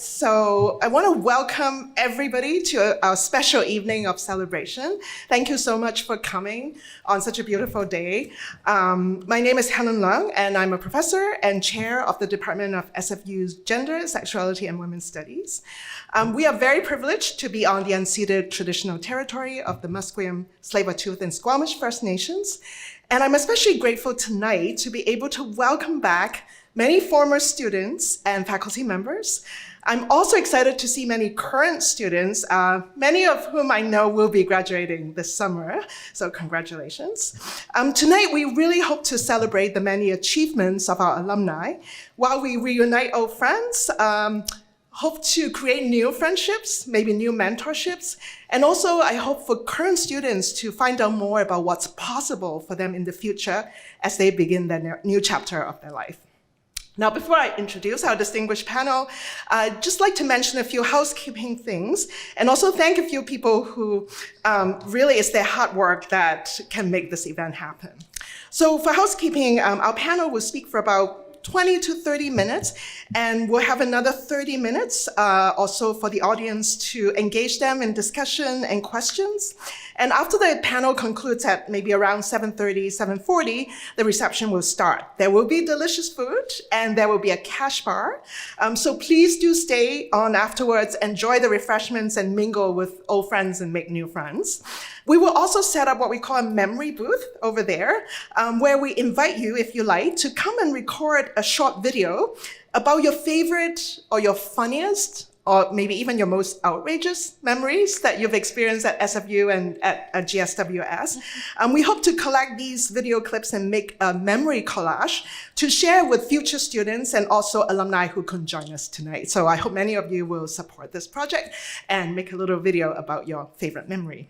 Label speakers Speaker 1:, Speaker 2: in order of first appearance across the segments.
Speaker 1: So I want to welcome everybody to our special evening of celebration. Thank you so much for coming on such a beautiful day. My name is Helen Leung, and I'm a professor and chair of the Department of SFU's Gender, Sexuality, and Women's Studies. We are very privileged to be on the unceded traditional territory of the Musqueam, Tsleil-Waututh, and Squamish First Nations. And I'm especially grateful tonight to be able to welcome back many former students and faculty members. I'm also excited to see many current students, many of whom I know will be graduating this summer, so congratulations. Tonight, we really hope to celebrate the many achievements of our alumni while we reunite old friends, hope to create new friendships, maybe new mentorships, and also I hope for current students to find out more about what's possible for them in the future as they begin their new chapter of their life. Now, before I introduce our distinguished panel, I'd just like to mention a few housekeeping things and also thank a few people who really it's their hard work that can make this event happen. So for housekeeping, our panel will speak for about 20 to 30 minutes, and we'll have another 30 minutes also for the audience to engage them in discussion and questions. And after the panel concludes at maybe around 7:30, 7:40, the reception will start. There will be delicious food, and there will be a cash bar. So please do stay on afterwards, enjoy the refreshments, and mingle with old friends and make new friends. We will also set up what we call a memory booth over there, where we invite you, if you like, to come and record a short video about your favorite or your funniest or maybe even your most outrageous memories that you've experienced at SFU and at GSWS. We hope to collect these video clips and make a memory collage to share with future students and also alumni who can join us tonight. So I hope many of you will support this project and make a little video about your favorite memory.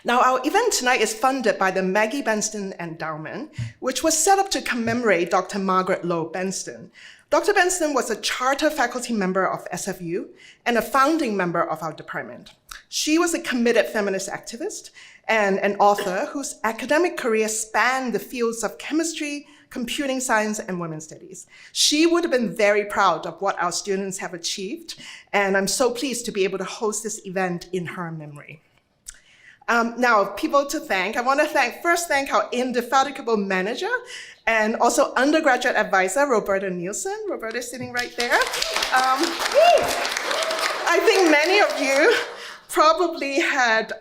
Speaker 1: Now, our event tonight is funded by the Maggie Benston Endowment, which was set up to commemorate Dr. Margaret Low Benston. Dr. Benston was a charter faculty member of SFU and a founding member of our department. She was a committed feminist activist and an author whose academic career spanned the fields of chemistry, computing science, and women's studies. She would have been very proud of what our students have achieved, and I'm so pleased to be able to host this event in her memory. Now, people to thank. I want to first thank our indefatigable manager and also undergraduate advisor, Roberta Nielsen. Roberta is sitting right there. I think many of you probably had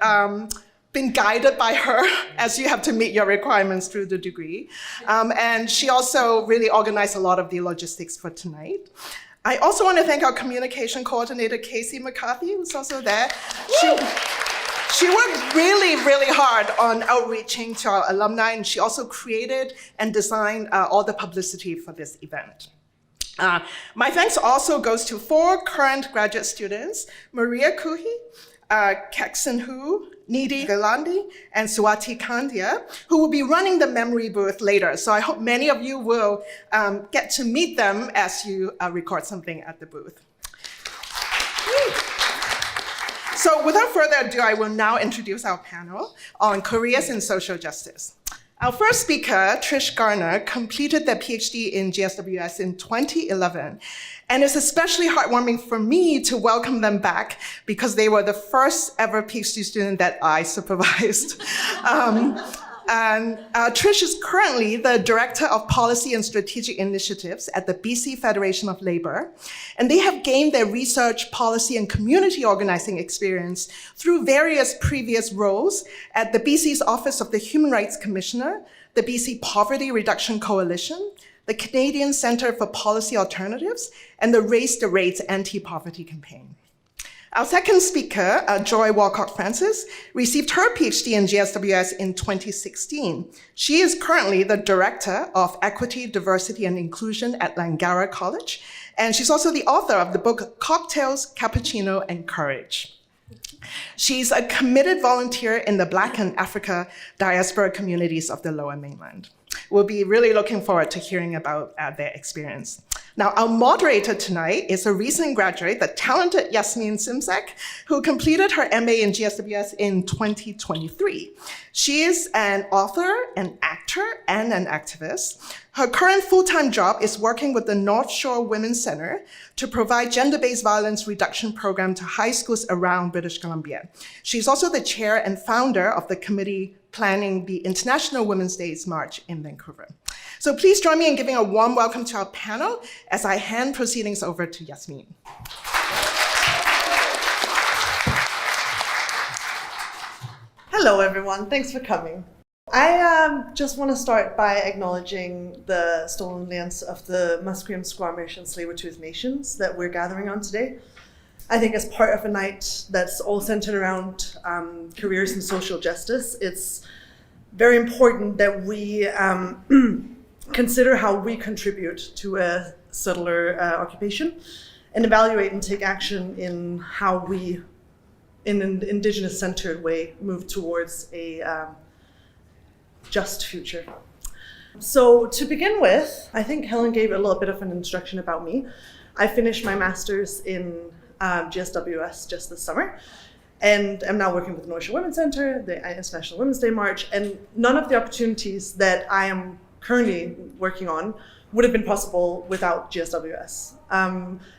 Speaker 1: been guided by her as you have to meet your requirements through the degree. And she also really organized a lot of the logistics for tonight. I also want to thank our communication coordinator, Casey McCarthy, who's also there. She worked really, really hard on outreaching to our alumni, and she also created and designed all the publicity for this event. My thanks also goes to 4 current graduate students, Maria Kuhi, Kekson Hu, Nidhi Galandi, and Swati Kandia, who will be running the memory booth later. So I hope many of you will get to meet them as you record something at the booth. So without further ado, I will now introduce our panel on careers in social justice. Our first speaker, Trish Garner, completed their PhD in GSWS in 2011. And it's especially heartwarming for me to welcome them back because they were the first ever PhD student that I supervised. Trish is currently the Director of Policy and Strategic Initiatives at the BC Federation of Labour, and they have gained their research, policy, and community organizing experience through various previous roles at the BC's Office of the Human Rights Commissioner, the BC Poverty Reduction Coalition, the Canadian Centre for Policy Alternatives, and the Raise the Rates Anti-Poverty Campaign. Our second speaker, Joy Walcott-Francis, received her PhD in GSWS in 2016. She is currently the Director of Equity, Diversity, and Inclusion at Langara College, and she's also the author of the book Cocktails, Cappuccino, and Courage. She's a committed volunteer in the Black and Africa diaspora communities of the Lower Mainland. We'll be really looking forward to hearing about their experience. Now, our moderator tonight is a recent graduate, the talented Yasmin Simsek, who completed her MA in GSWS in 2023. She is an author, an actor, and an activist. Her current full-time job is working with the North Shore Women's Centre to provide gender-based violence reduction program to high schools around British Columbia. She's also the chair and founder of the committee planning the International Women's Days March in Vancouver. So please join me in giving a warm welcome to our panel as I hand proceedings over to Yasmin.
Speaker 2: Hello, everyone. Thanks for coming. I just want to start by acknowledging the stolen lands of the Musqueam, Squamish, and Tsleil-Waututh nations that we're gathering on today. I think as part of a night that's all centered around careers in social justice, it's very important that we consider how we contribute to a settler occupation and evaluate and take action in how we, in an Indigenous-centered way, move towards a just future. So to begin with, I think Helen gave a little bit of an introduction about me. I finished my master's in GSWS just this summer, and I'm now working with the North Shore Women's Centre, the International Women's Day March, and none of the opportunities that I am currently working on would have been possible without GSWS.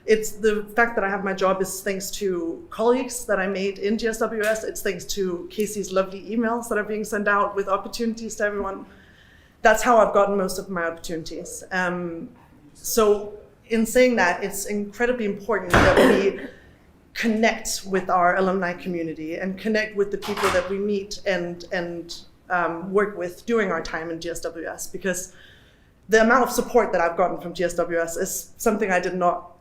Speaker 2: It's the fact that I have my job is thanks to colleagues that I made in GSWS. It's thanks to Casey's lovely emails that are being sent out with opportunities to everyone. That's how I've gotten most of my opportunities. So in saying that, it's incredibly important that we connect with our alumni community and connect with the people that we meet and work with during our time in GSWS, because the amount of support that I've gotten from GSWS is something I did not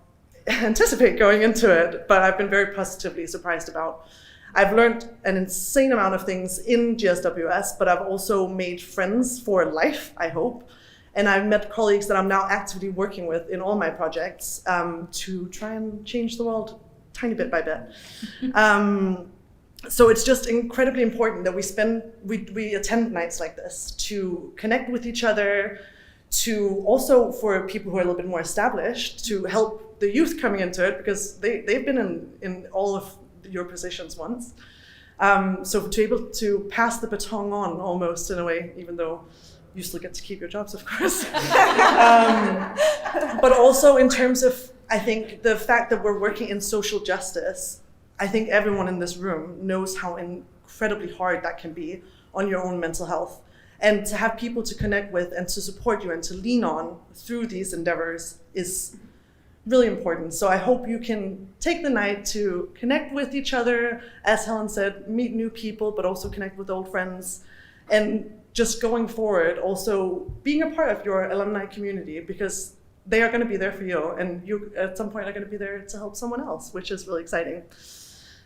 Speaker 2: anticipate going into it, but I've been very positively surprised about. I've learned an insane amount of things in GSWS, but I've also made friends for life, I hope. And I've met colleagues that I'm now actively working with in all my projects to try and change the world tiny bit by bit. So it's just incredibly important that we attend nights like this to connect with each other, to also, for people who are a little bit more established, to help the youth coming into it, because they've been in all of your positions once. So to be able to pass the baton on almost in a way, even though you still get to keep your jobs, of course. But also in terms of, I think, the fact that we're working in social justice, I think everyone in this room knows how incredibly hard that can be on your own mental health. And to have people to connect with and to support you and to lean on through these endeavors is really important. So I hope you can take the night to connect with each other, as Helen said, meet new people, but also connect with old friends. And just going forward, also being a part of your alumni community, because they are going to be there for you, and you at some point are going to be there to help someone else, which is really exciting.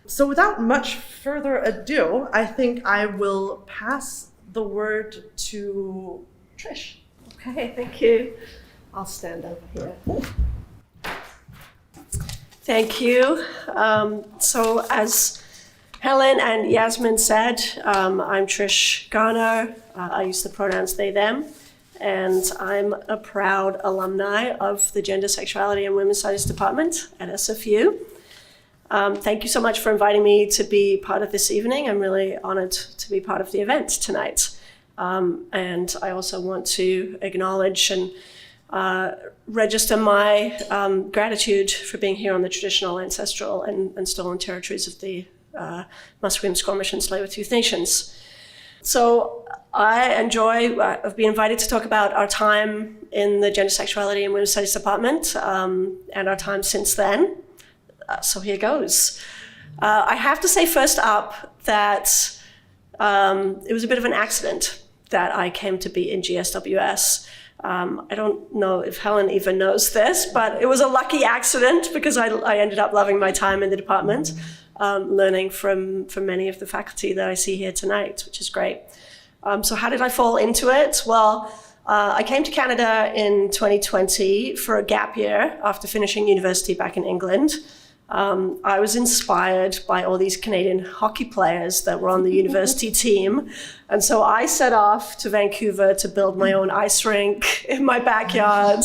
Speaker 2: So without much further ado, I think I will pass the word to Trish.
Speaker 3: Okay, thank you. I'll stand over here. Thank you. So as Helen and Yasmin said, I'm Trish Garner. I use the pronouns they, them, and I'm a proud alumni of the Gender, Sexuality, and Women's Studies Department at SFU. Thank you so much for inviting me to be part of this evening. I'm really honored to be part of the event tonight. And I also want to acknowledge and register my gratitude for being here on the traditional, ancestral, and stolen territories of the Musqueam, Squamish, and Tsleil-Waututh nations. So I've been invited to talk about our time in the Gender, Sexuality, and Women's Studies Department and our time since then. So here goes. I have to say first up that it was a bit of an accident that I came to be in GSWS. I don't know if Helen even knows this, but it was a lucky accident because I ended up loving my time in the department, learning from many of the faculty that I see here tonight, which is great. So how did I fall into it? Well, I came to Canada in 2020 for a gap year after finishing university back in England. I was inspired by all these Canadian hockey players that were on the university team. And so I set off to Vancouver to build my own ice rink in my backyard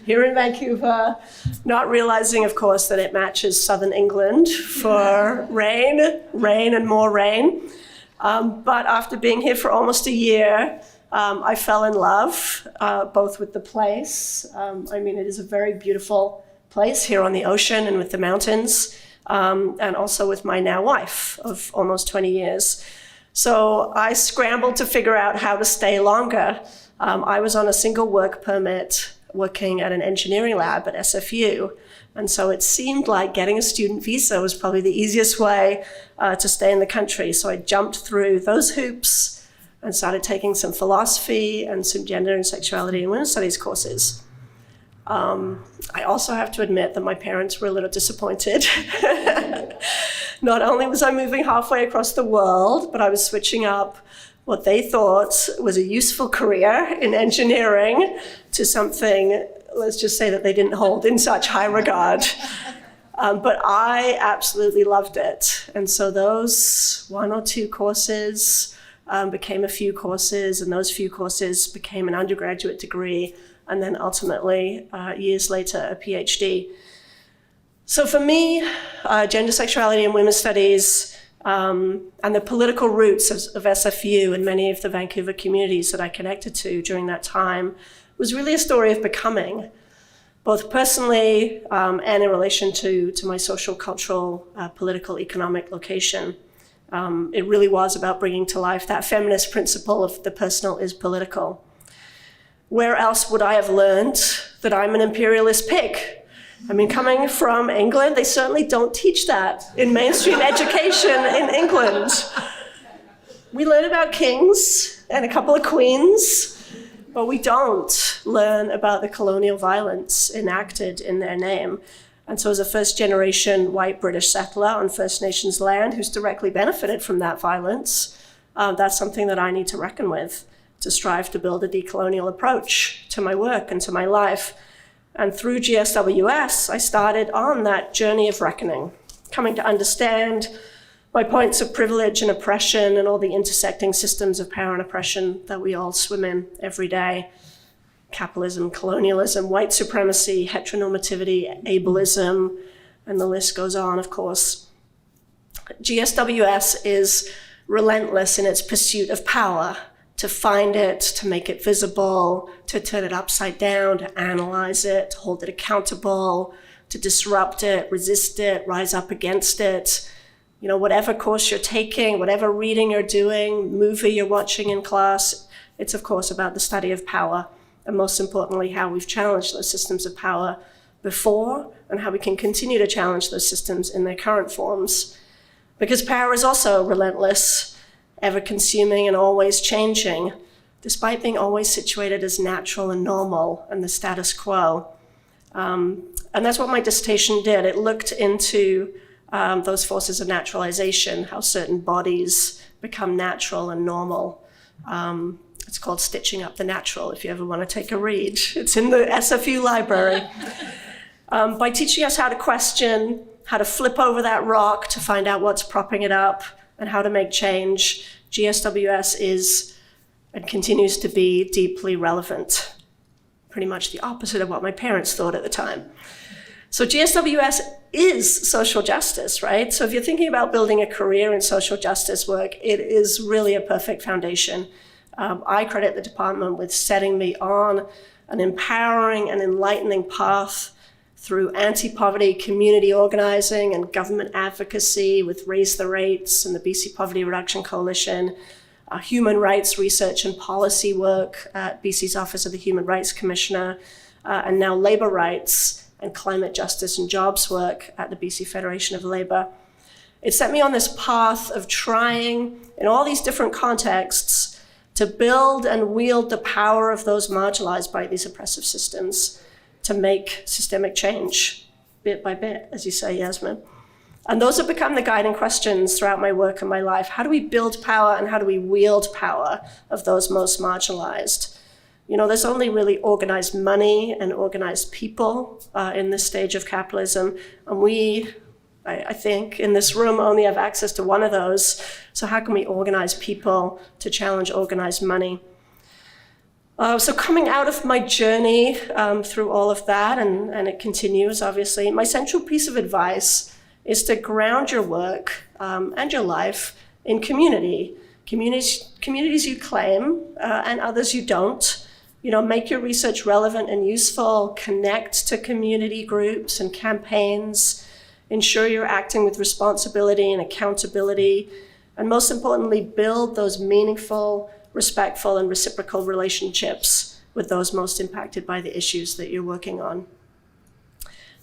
Speaker 3: here in Vancouver, not realizing, of course, that it matches southern England for rain and more rain. But after being here for almost a year, I fell in love, both with the place. It is a very beautiful place here on the ocean and with the mountains, and also with my now wife of almost 20 years. So I scrambled to figure out how to stay longer. I was on a single work permit working at an engineering lab at SFU. And so it seemed like getting a student visa was probably the easiest way to stay in the country. So I jumped through those hoops and started taking some philosophy and some gender and sexuality and women's studies courses. I also have to admit that my parents were a little disappointed. Not only was I moving halfway across the world, but I was switching up what they thought was a useful career in engineering to something, let's just say, that they didn't hold in such high regard. But I absolutely loved it. And so those 1 or 2 courses became a few courses, and those few courses became an undergraduate degree, and then ultimately, years later, a PhD. So for me, gender, sexuality, and women's studies, and the political roots of SFU and many of the Vancouver communities that I connected to during that time was really a story of becoming, both personally and in relation to my social, cultural, political, economic location. It really was about bringing to life that feminist principle of the personal is political. Where else would I have learned that I'm an imperialist pig? Coming from England, they certainly don't teach that in mainstream education in England. We learn about kings and a couple of queens, but we don't learn about the colonial violence enacted in their name. And so as a first-generation white British settler on First Nations land who's directly benefited from that violence, that's something that I need to reckon with, to strive to build a decolonial approach to my work and to my life. And through GSWS, I started on that journey of reckoning, coming to understand my points of privilege and oppression and all the intersecting systems of power and oppression that we all swim in every day. Capitalism, colonialism, white supremacy, heteronormativity, ableism, and the list goes on, of course. GSWS is relentless in its pursuit of power, to find it, to make it visible, to turn it upside down, to analyze it, to hold it accountable, to disrupt it, resist it, rise up against it. Whatever course you're taking, whatever reading you're doing, movie you're watching in class, it's of course about the study of power, and most importantly, how we've challenged those systems of power before and how we can continue to challenge those systems in their current forms. Because power is also relentless, ever-consuming and always changing, despite being always situated as natural and normal and the status quo. And that's what my dissertation did. It looked into those forces of naturalization, how certain bodies become natural and normal. It's called Stitching Up the Natural, if you ever want to take a read. It's in the SFU library. By teaching us how to question, how to flip over that rock to find out what's propping it up, and how to make change, GSWS is and continues to be deeply relevant. Pretty much the opposite of what my parents thought at the time. So GSWS is social justice, right? So if you're thinking about building a career in social justice work, it is really a perfect foundation. I credit the department with setting me on an empowering and enlightening path through anti-poverty community organizing and government advocacy with Raise the Rates and the BC Poverty Reduction Coalition, human rights research and policy work at BC's Office of the Human Rights Commissioner, and now labor rights and climate justice and jobs work at the BC Federation of Labour. It set me on this path of trying, in all these different contexts, to build and wield the power of those marginalized by these oppressive systems, to make systemic change, bit by bit, as you say, Yasmin. And those have become the guiding questions throughout my work and my life. How do we build power and how do we wield power of those most marginalized? There's only really organized money and organized people in this stage of capitalism, and we I think, in this room only have access to one of those. So how can we organize people to challenge organized money? So coming out of my journey through all of that, and it continues, obviously, my central piece of advice is to ground your work and your life in communities you claim and others you don't. Make your research relevant and useful, connect to community groups and campaigns, ensure you're acting with responsibility and accountability, and most importantly, build those meaningful, respectful, and reciprocal relationships with those most impacted by the issues that you're working on.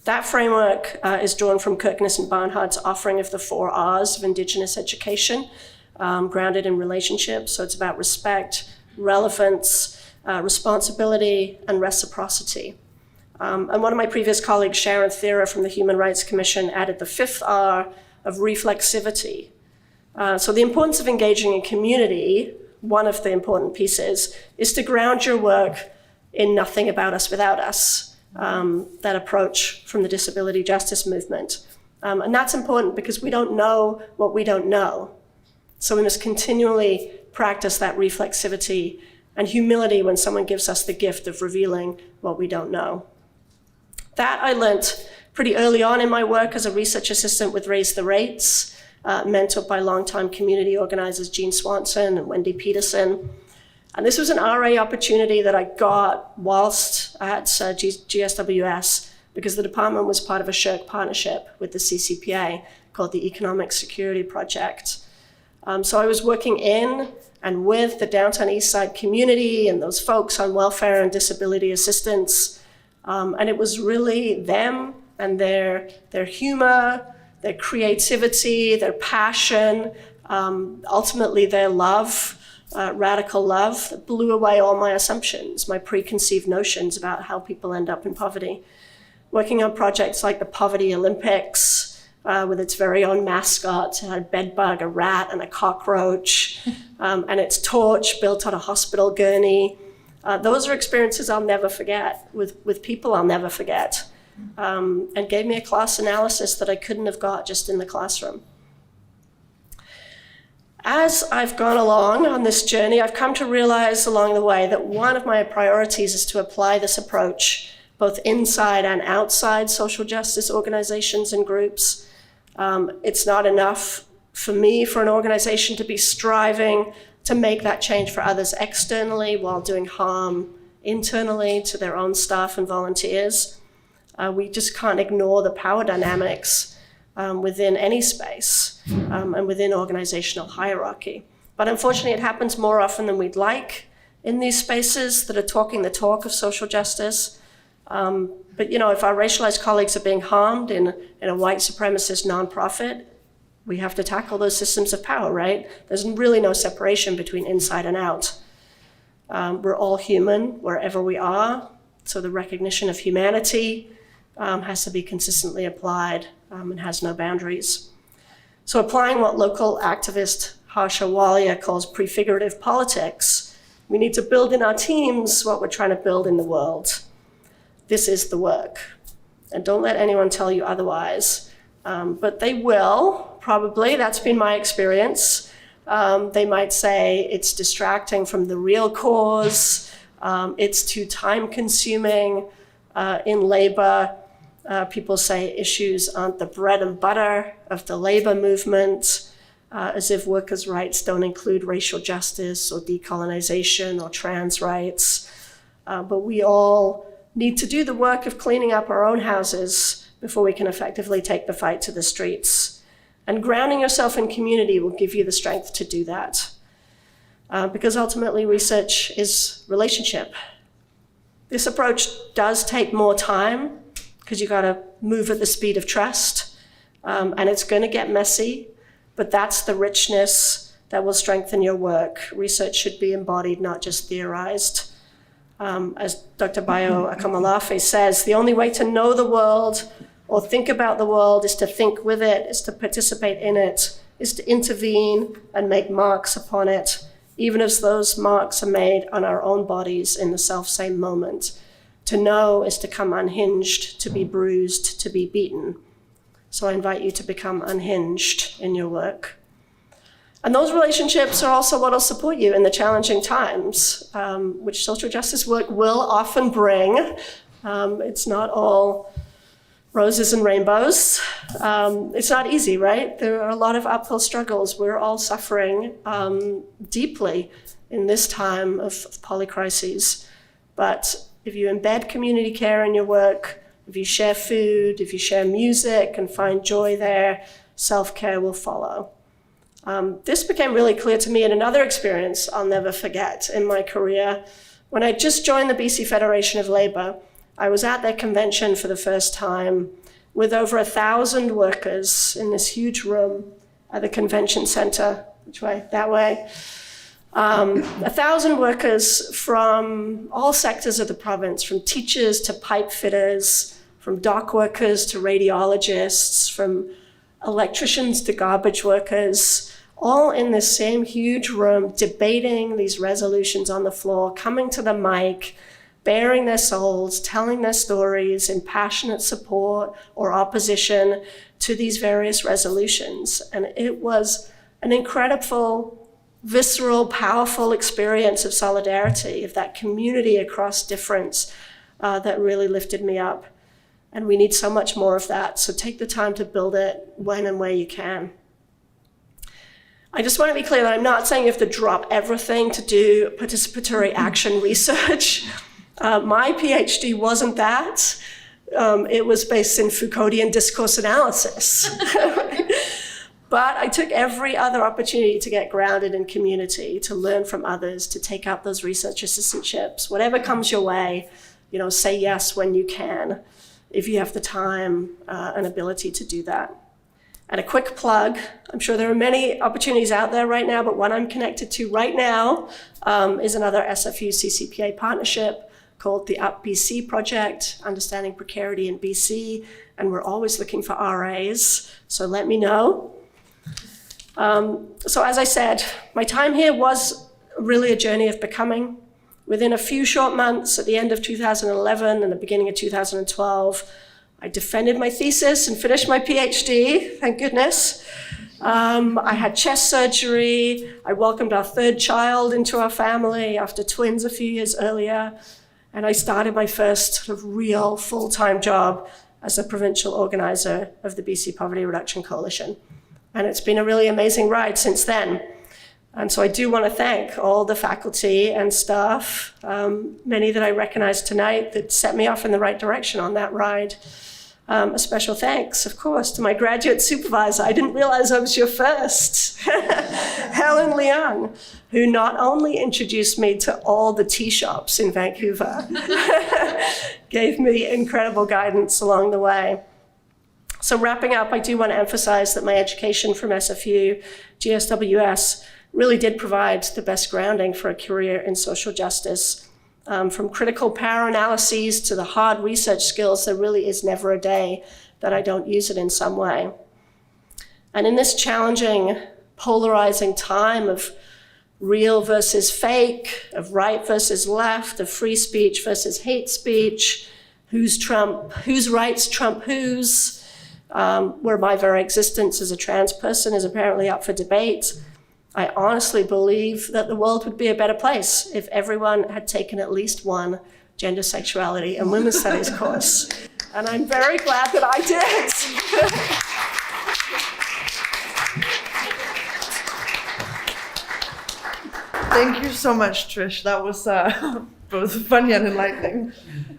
Speaker 3: That framework is drawn from Kirkness and Barnhart's offering of the 4 R's of Indigenous education, grounded in relationships. So it's about respect, relevance, responsibility, and reciprocity. And one of my previous colleagues, Sharon Thera from the Human Rights Commission, added the 5th R of reflexivity. So the importance of engaging in community, one of the important pieces, is to ground your work in nothing about us without us, that approach from the disability justice movement. And that's important because we don't know what we don't know. So we must continually practice that reflexivity and humility when someone gives us the gift of revealing what we don't know. That I learnt pretty early on in my work as a research assistant with Raise the Rates, mentored by longtime community organizers Jean Swanson and Wendy Peterson. And this was an RA opportunity that I got whilst at GSWS because the department was part of a SHIRK partnership with the CCPA called the Economic Security Project. So I was working in and with the Downtown East Side community and those folks on welfare and disability assistance. And it was really them and their humor, their creativity, their passion, ultimately their love, radical love, that blew away all my assumptions, my preconceived notions about how people end up in poverty. Working on projects like the Poverty Olympics, with its very own mascot, a bedbug, a rat, and a cockroach, and its torch built on a hospital gurney. Those are experiences I'll never forget, with people I'll never forget, and gave me a class analysis that I couldn't have got just in the classroom. As I've gone along on this journey, I've come to realize along the way that one of my priorities is to apply this approach both inside and outside social justice organizations and groups. It's not enough for me, for an organization to be striving to make that change for others externally while doing harm internally to their own staff and volunteers. We just can't ignore the power dynamics within any space and within organizational hierarchy. But unfortunately, it happens more often than we'd like in these spaces that are talking the talk of social justice. But if our racialized colleagues are being harmed in a white supremacist nonprofit, we have to tackle those systems of power, right? There's really no separation between inside and out. We're all human wherever we are, so the recognition of humanity has to be consistently applied and has no boundaries. So applying what local activist Harsha Walia calls prefigurative politics, we need to build in our teams what we're trying to build in the world. This is the work. And don't let anyone tell you otherwise. But they will, probably. That's been my experience. They might say it's distracting from the real cause. It's too time-consuming. In labor, people say issues aren't the bread and butter of the labor movement, as if workers' rights don't include racial justice or decolonization or trans rights. But we all need to do the work of cleaning up our own houses before we can effectively take the fight to the streets. And grounding yourself in community will give you the strength to do that. Because ultimately research is relationship. This approach does take more time because you gotta move at the speed of trust, and it's gonna get messy, but that's the richness that will strengthen your work. Research should be embodied, not just theorized. As Dr. Bayo Akamalafe says, the only way to know the world or think about the world is to think with it, is to participate in it, is to intervene and make marks upon it, even as those marks are made on our own bodies in the self-same moment. To know is to come unhinged, to be bruised, to be beaten. So I invite you to become unhinged in your work. And those relationships are also what will support you in the challenging times, which social justice work will often bring. It's not all roses and rainbows. It's not easy, right? There are a lot of uphill struggles. We're all suffering deeply in this time of polycrises. But if you embed community care in your work, if you share food, if you share music and find joy there, self-care will follow. This became really clear to me in another experience I'll never forget in my career. When I just joined the BC Federation of Labour, I was at their convention for the first time with over 1,000 workers in this huge room at the convention centre. Which way? That way. 1,000 workers from all sectors of the province, from teachers to pipe fitters, from dock workers to radiologists, from electricians to garbage workers, all in this same huge room, debating these resolutions on the floor, coming to the mic, baring their souls, telling their stories in passionate support or opposition to these various resolutions. And it was an incredible, visceral, powerful experience of solidarity, of that community across difference that really lifted me up. And we need so much more of that. So take the time to build it when and where you can. I just want to be clear that I'm not saying you have to drop everything to do participatory action research. My PhD wasn't that. It was based in Foucauldian discourse analysis. But I took every other opportunity to get grounded in community, to learn from others, to take up those research assistantships. Whatever comes your way, say yes when you can, if you have the time and ability to do that. And a quick plug, I'm sure there are many opportunities out there right now, but one I'm connected to right now is another SFU CCPA partnership called the Up BC Project, Understanding Precarity in BC, and we're always looking for RAs, so let me know. So as I said, my time here was really a journey of becoming. Within a few short months, at the end of 2011 and the beginning of 2012, I defended my thesis and finished my PhD, thank goodness. I had chest surgery. I welcomed our third child into our family after twins a few years earlier. And I started my first sort of real full-time job as a provincial organizer of the BC Poverty Reduction Coalition. And it's been a really amazing ride since then. And so I do want to thank all the faculty and staff, many that I recognize tonight, that set me off in the right direction on that ride. A special thanks, of course, to my graduate supervisor. I didn't realize I was your first, Helen Leung, who not only introduced me to all the tea shops in Vancouver, gave me incredible guidance along the way. So wrapping up, I do want to emphasize that my education from SFU GSWS really did provide the best grounding for a career in social justice. From critical power analyses to the hard research skills, there really is never a day that I don't use it in some way. And in this challenging, polarizing time of real versus fake, of right versus left, of free speech versus hate speech, whose rights trump whose, where my very existence as a trans person is apparently up for debate, I honestly believe that the world would be a better place if everyone had taken at least one gender, sexuality, and women's studies course. And I'm very glad that I did.
Speaker 2: Thank you so much, Trish. That was both funny and enlightening.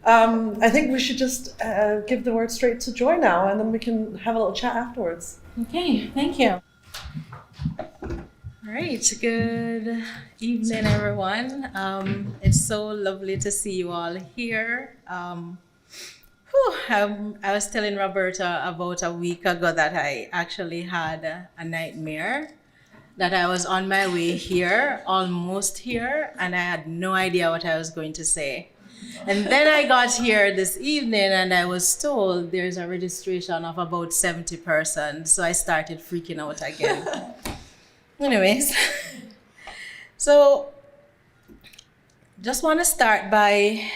Speaker 2: I think we should just give the word straight to Joy now, and then we can have a little chat afterwards.
Speaker 4: Okay, thank you. All right, good evening, everyone. It's so lovely to see you all here. I was telling Roberta about a week ago that I actually had a nightmare, that I was on my way here, almost here, and I had no idea what I was going to say. And then I got here this evening and I was told there's a registration of about 70 persons, so I started freaking out again. Anyways, so just want to start by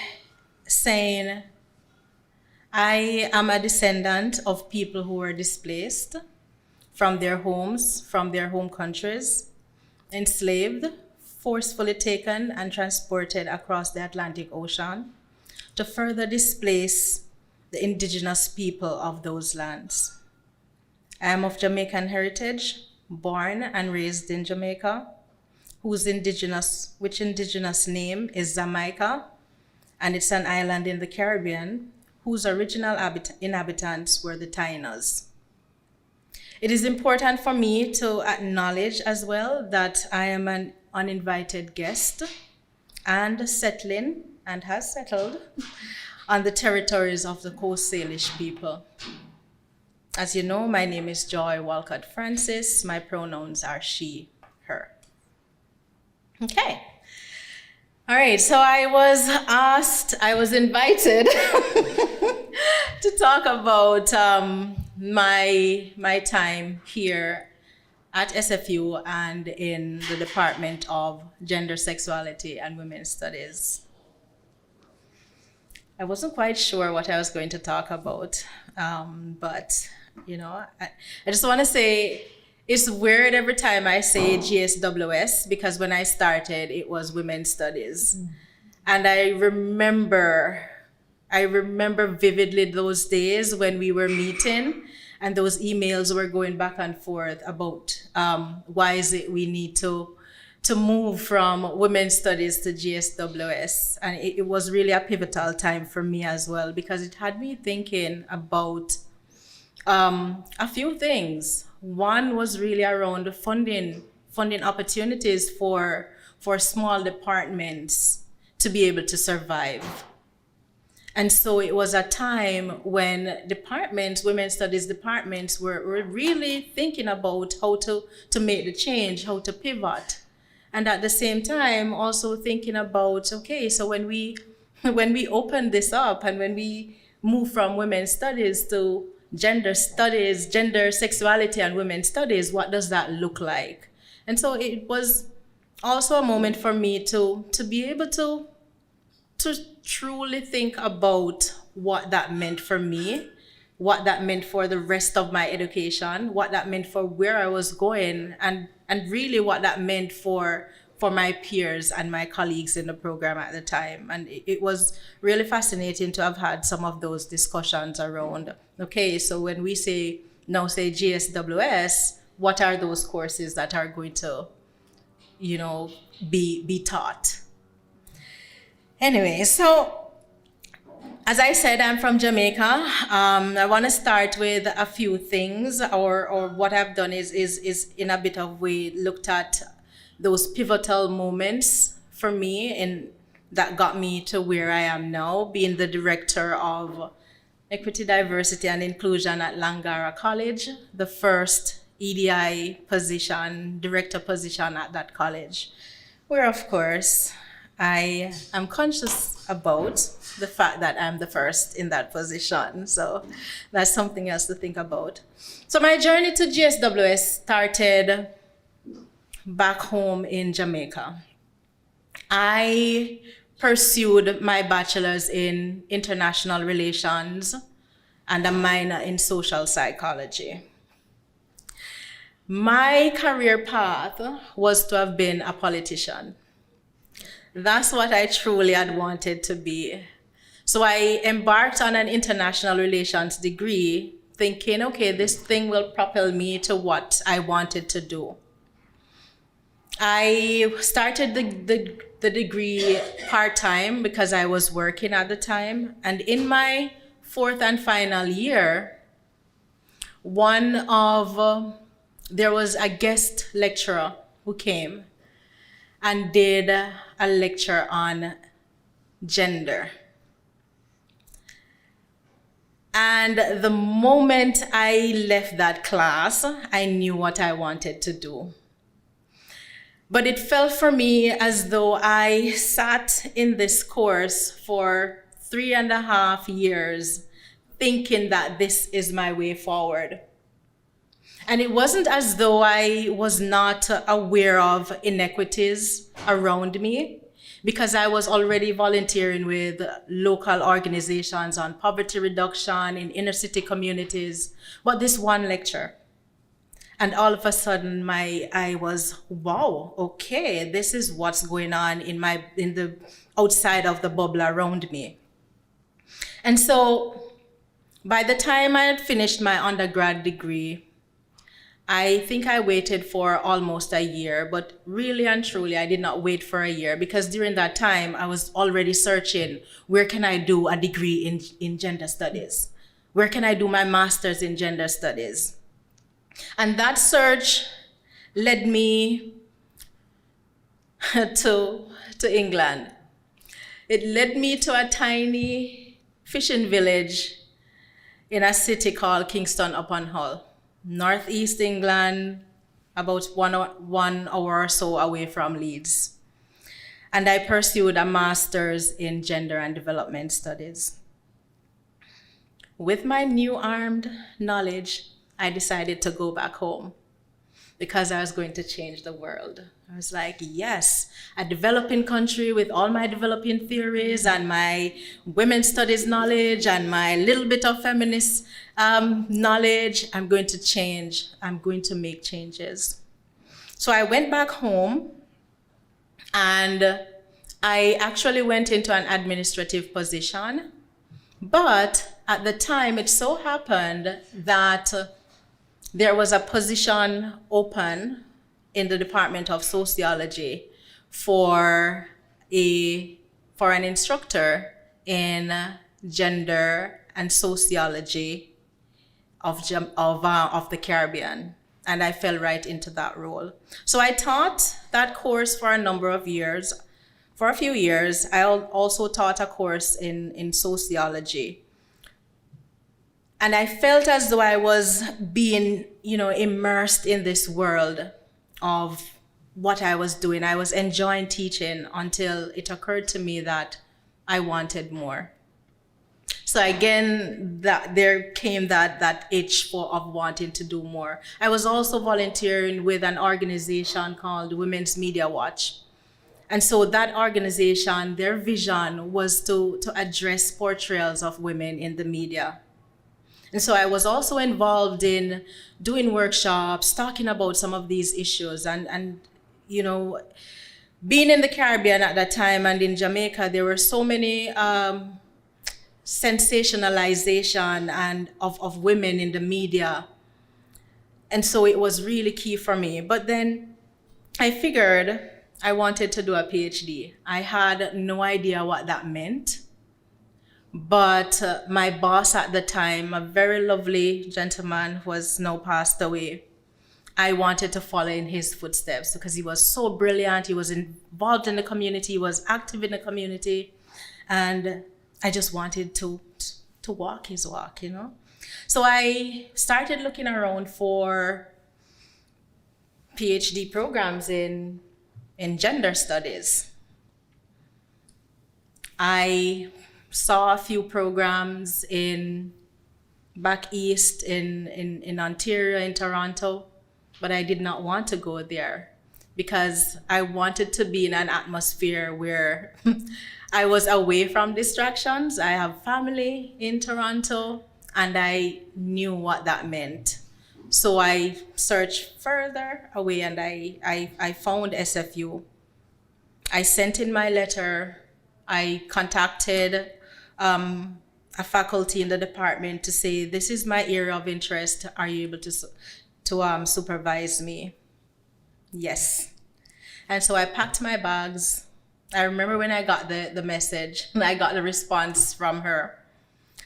Speaker 4: saying I am a descendant of people who were displaced from their homes, from their home countries, enslaved, forcefully taken and transported across the Atlantic Ocean to further displace the indigenous people of those lands. I am of Jamaican heritage, born and raised in Jamaica, which indigenous name is Jamaica, and it's an island in the Caribbean whose original inhabitants were the Tainos. It is important for me to acknowledge as well that I am an uninvited guest and settling and has settled on the territories of the Coast Salish people. As you know, my name is Joy Walcott-Francis. My pronouns are she, her. Okay. All right, so I was invited to talk about my time here at SFU and in the Department of Gender, Sexuality, and Women's Studies. I wasn't quite sure what I was going to talk about, but I just want to say it's weird every time I say GSWS because when I started, it was Women's Studies. And I remember vividly those days when we were meeting and those emails were going back and forth about why is it we need to move from Women's Studies to GSWS. And it was really a pivotal time for me as well because it had me thinking about a few things. One was really around funding opportunities for small departments to be able to survive. And so it was a time when women's studies departments were really thinking about how to make the change, how to pivot. And at the same time, also thinking about, okay, so when we open this up and when we move from women's studies to gender studies, gender, sexuality, and women's studies, what does that look like? And so it was also a moment for me to be able to truly think about what that meant for me, what that meant for the rest of my education, what that meant for where I was going, and really what that meant for my peers and my colleagues in the program at the time. And it was really fascinating to have had some of those discussions around, okay, so when we say GSWS, what are those courses that are going to, be taught? Anyway, so as I said, I'm from Jamaica. I want to start with a few things, or what I've done is in a bit of way looked at those pivotal moments for me and that got me to where I am now, being the director of Equity, Diversity, and Inclusion at Langara College, the first EDI position, director position at that college, where of course I am conscious about the fact that I'm the first in that position. So that's something else to think about. So my journey to GSWS started back home in Jamaica. I pursued my bachelor's in international relations and a minor in social psychology. My career path was to have been a politician. That's what I truly had wanted to be. So I embarked on an international relations degree thinking, okay, this thing will propel me to what I wanted to do. I started the degree part-time because I was working at the time. And in my fourth and final year, there was a guest lecturer who came and did a lecture on gender. And the moment I left that class, I knew what I wanted to do. But it felt for me as though I sat in this course for 3.5 years thinking that this is my way forward. And it wasn't as though I was not aware of inequities around me, because I was already volunteering with local organizations on poverty reduction in inner city communities. But this one lecture, and all of a sudden I was, wow, okay, this is what's going on in the outside of the bubble around me. And so by the time I had finished my undergrad degree, I think I waited for almost a year, but really and truly, I did not wait for a year, because during that time, I was already searching, where can I do a degree in gender studies? Where can I do my master's in gender studies? And that search led me to England. It led me to a tiny fishing village in a city called Kingston upon Hull, northeast England, about one hour or so away from Leeds. And I pursued a master's in gender and development studies. With my new-armed knowledge, I decided to go back home because I was going to change the world. I was like, yes, a developing country with all my developing theories and my women's studies knowledge and my little bit of feminist knowledge, I'm going to change. I'm going to make changes. So I went back home, and I actually went into an administrative position. But at the time, it so happened that there was a position open in the Department of Sociology for an instructor in gender and sociology of the Caribbean, and I fell right into that role. So I taught that course for a number of years. For a few years, I also taught a course in sociology. And I felt as though I was being, immersed in this world of what I was doing. I was enjoying teaching until it occurred to me that I wanted more. So again, there came that itch of wanting to do more. I was also volunteering with an organization called Women's Media Watch. And so that organization, their vision was to address portrayals of women in the media. And so I was also involved in doing workshops, talking about some of these issues. And being in the Caribbean at that time and in Jamaica, there were so many sensationalization and of women in the media. And so it was really key for me. But then I figured I wanted to do a PhD. I had no idea what that meant. But my boss at the time, a very lovely gentleman who has now passed away, I wanted to follow in his footsteps because he was so brilliant. He was involved in the community, he was active in the community. And I just wanted to walk his walk, So I started looking around for PhD programs in gender studies. I saw a few programs back east in Ontario, in Toronto, but I did not want to go there because I wanted to be in an atmosphere where I was away from distractions. I have family in Toronto, and I knew what that meant. So I searched further away, and I found SFU. I sent in my letter. I contacted a faculty in the department to say, this is my area of interest. Are you able to supervise me? Yes. And so I packed my bags. I remember when I got the message and I got the response from her.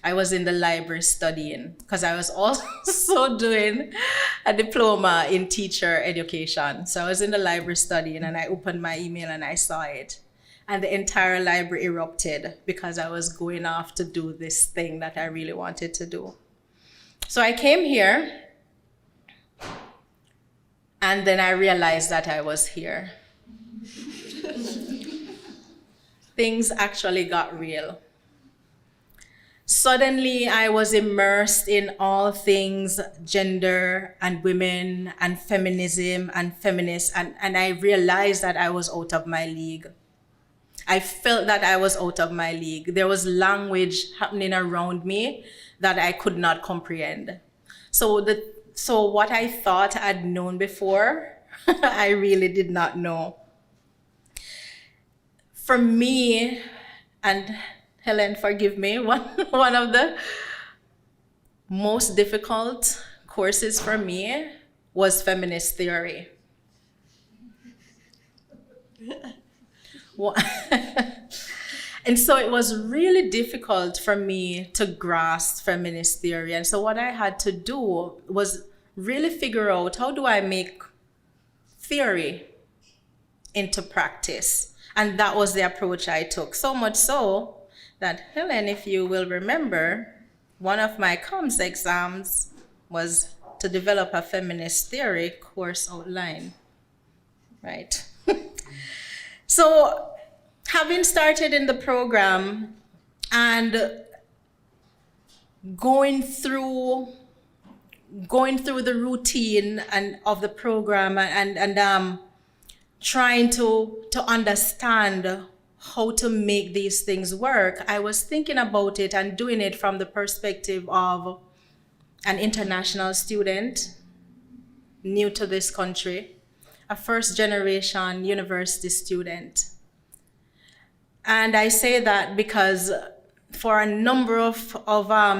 Speaker 4: I was in the library studying because I was also doing a diploma in teacher education. So I was in the library studying, and I opened my email and I saw it. And the entire library erupted because I was going off to do this thing that I really wanted to do. So I came here, and then I realized that I was here. Things actually got real. Suddenly, I was immersed in all things gender and women and feminism and feminists, and I realized that I was out of my league. I felt that I was out of my league. There was language happening around me that I could not comprehend. So what I thought I'd known before, I really did not know. For me, and Helen, forgive me, one of the most difficult courses for me was feminist theory. And so it was really difficult for me to grasp feminist theory. And so what I had to do was really figure out, how do I make theory into practice? And that was the approach I took. So much so that, Helen, if you will remember, one of my comms exams was to develop a feminist theory course outline, right? So having started in the program and going through the routine and of the program and trying to understand how to make these things work, I was thinking about it and doing it from the perspective of an international student, new to this country, a first-generation university student. And I say that because for a number of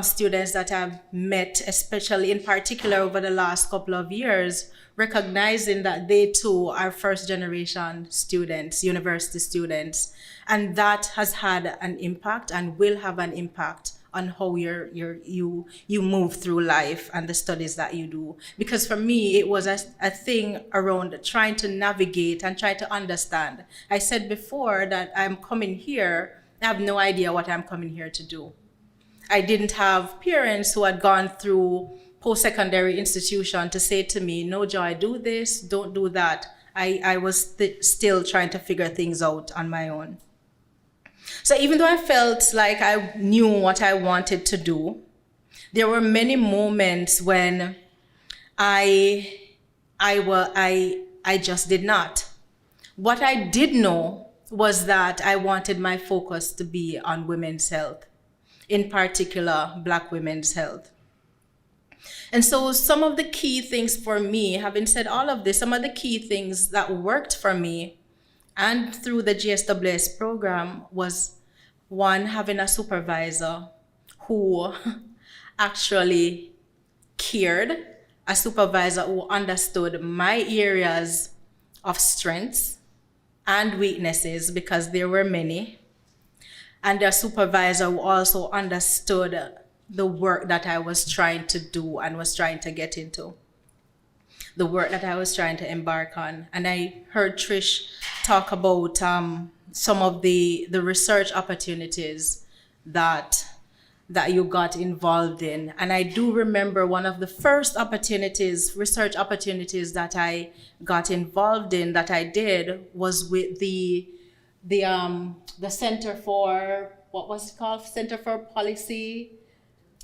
Speaker 4: students that I've met, especially in particular over the last couple of years, recognizing that they too are first-generation students, university students, and that has had an impact and will have an impact on how you move through life and the studies that you do. Because for me, it was a thing around trying to navigate and try to understand. I said before that I'm coming here, I have no idea what I'm coming here to do. I didn't have parents who had gone through post-secondary institution to say to me, no, Joy, do this, don't do that. I was still trying to figure things out on my own. So even though I felt like I knew what I wanted to do, there were many moments when I just did not. What I did know was that I wanted my focus to be on women's health, in particular, Black women's health. And so some of the key things for me, having said all of this, some of the key things that worked for me and through the GSWS program was, one, having a supervisor who actually cared, a supervisor who understood my areas of strengths and weaknesses, because there were many, and a supervisor who also understood the work that I was trying to do and was trying to get into, the work that I was trying to embark on. And I heard Trish talk about some of the research opportunities that you got involved in. And I do remember one of the first research opportunities that I got involved in, that I did, was with the Center for, what was it called? Center for Policy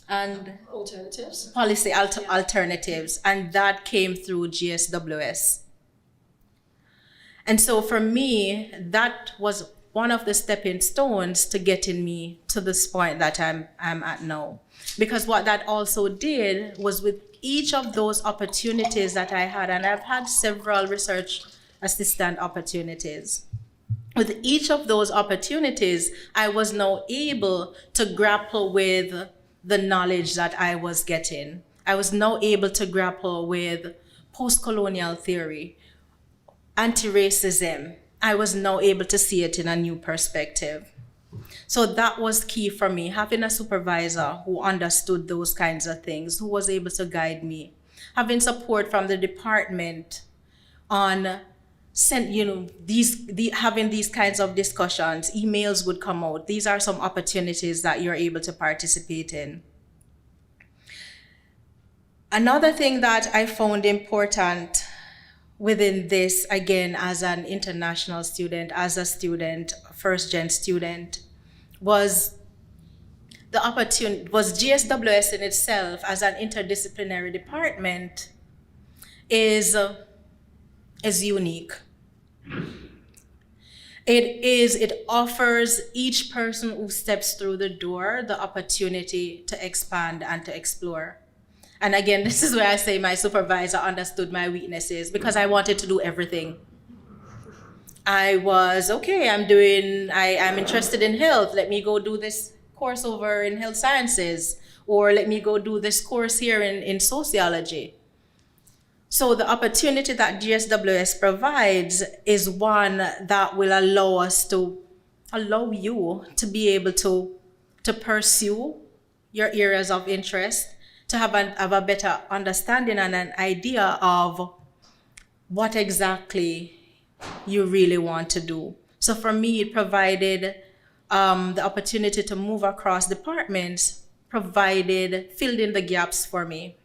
Speaker 4: and
Speaker 3: Alternatives.
Speaker 4: Policy Alternatives, and that came through GSWS. And so for me, that was one of the stepping stones to getting me to this point that I'm at now. Because what that also did was, with each of those opportunities that I had, and I've had several research assistant opportunities, with each of those opportunities, I was now able to grapple with the knowledge that I was getting. I was now able to grapple with post-colonial theory, anti-racism. I was now able to see it in a new perspective. So that was key for me, having a supervisor who understood those kinds of things, who was able to guide me, having support from the department on having these kinds of discussions. Emails would come out. These are some opportunities that you're able to participate in. Another thing that I found important within this, again, as an international student, as a student, first-gen student, was the opportunity, was GSWS in itself as an interdisciplinary department is unique. It offers each person who steps through the door the opportunity to expand and to explore. And again, this is where I say my supervisor understood my weaknesses, because I wanted to do everything. I was, okay, I'm interested in health. Let me go do this course over in health sciences, or let me go do this course here in sociology. So the opportunity that GSWS provides is one that will allow you to be able to pursue your areas of interest, to have a better understanding and an idea of what exactly you really want to do. So for me, it provided the opportunity to move across departments, filled in the gaps for me.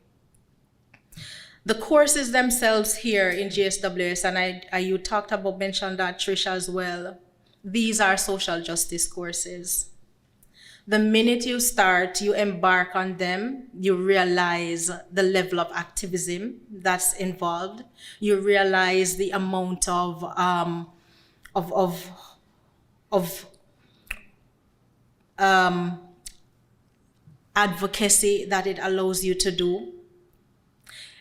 Speaker 4: The courses themselves here in GSWS, and you mentioned that, Trish, as well, these are social justice courses. The minute you start, you embark on them, you realize the level of activism that's involved. You realize the amount of advocacy that it allows you to do.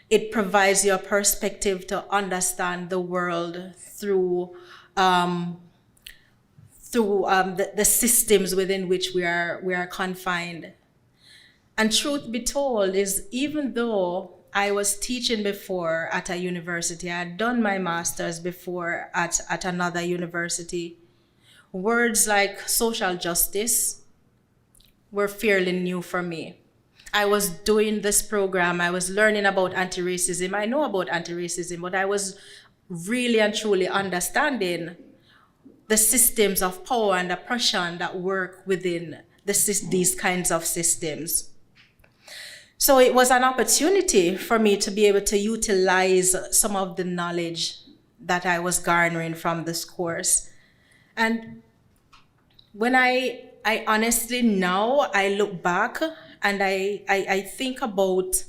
Speaker 4: It provides you a perspective to understand the world through the systems within which we are confined. And truth be told is, even though I was teaching before at a university, I had done my master's before at another university, words like social justice were fairly new for me. I was doing this program, I was learning about anti-racism. I know about anti-racism, but I was really and truly understanding the systems of power and oppression that work within these kinds of systems. So it was an opportunity for me to be able to utilize some of the knowledge that I was garnering from this course. And when I honestly now, I look back and I think about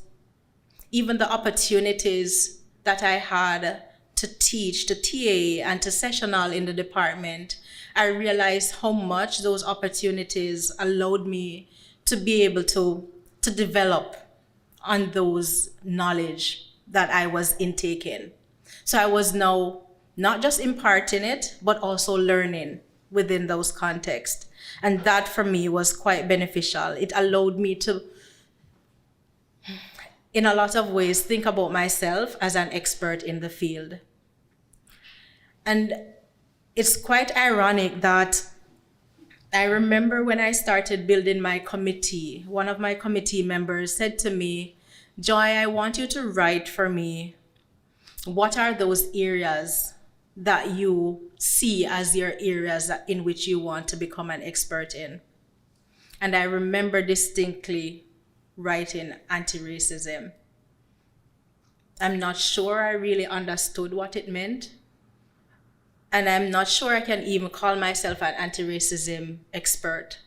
Speaker 4: even the opportunities that I had to teach, to TA, and to sessional in the department, I realized how much those opportunities allowed me to be able to develop on those knowledge that I was intaking. So I was now not just imparting it, but also learning within those contexts. And that for me was quite beneficial. It allowed me to, in a lot of ways, think about myself as an expert in the field. And it's quite ironic that I remember when I started building my committee, one of my committee members said to me, "Joy, I want you to write for me, what are those areas that you see as your areas in which you want to become an expert in?" And I remember distinctly writing anti-racism. I'm not sure I really understood what it meant. And I'm not sure I can even call myself an anti-racism expert.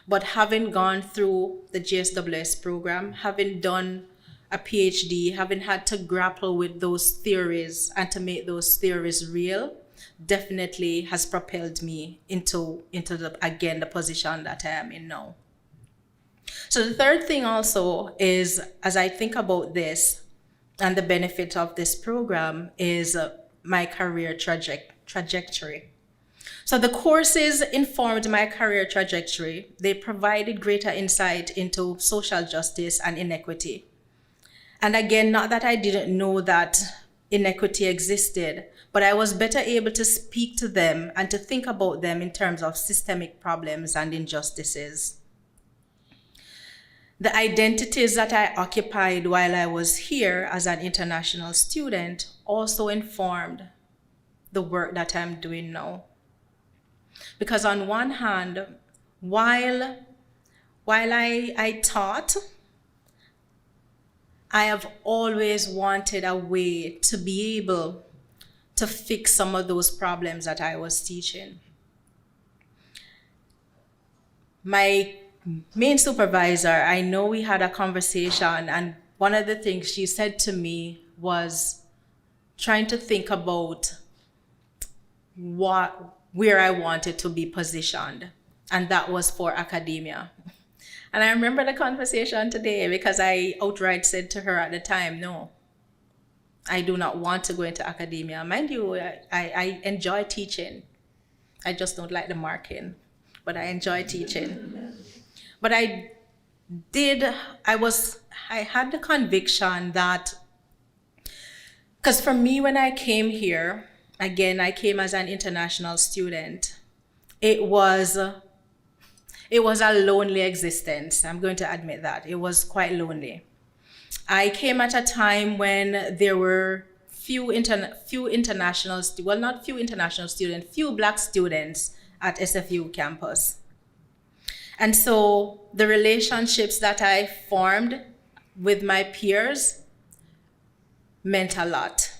Speaker 4: But having gone through the GSWS program, having done a PhD, having had to grapple with those theories and to make those theories real, definitely has propelled me into the position that I am in now. So the third thing also is, as I think about this and the benefit of this program, is my career trajectory. So the courses informed my career trajectory. They provided greater insight into social justice and inequity. And again, not that I didn't know that inequity existed, but I was better able to speak to them and to think about them in terms of systemic problems and injustices. The identities that I occupied while I was here as an international student also informed the work that I'm doing now. Because on one hand, while I taught, I have always wanted a way to be able to fix some of those problems that I was teaching. My main supervisor, I know we had a conversation, and one of the things she said to me was trying to think about where I wanted to be positioned, and that was for academia. And I remember the conversation today because I outright said to her at the time, no, I do not want to go into academia. Mind you, I enjoy teaching. I just don't like the marking, but I enjoy teaching. But I had the conviction that, because for me, when I came here, again, I came as an international student, it was a lonely existence. I'm going to admit that. It was quite lonely. I came at a time when there were few Black students at SFU campus. And so the relationships that I formed with my peers meant a lot.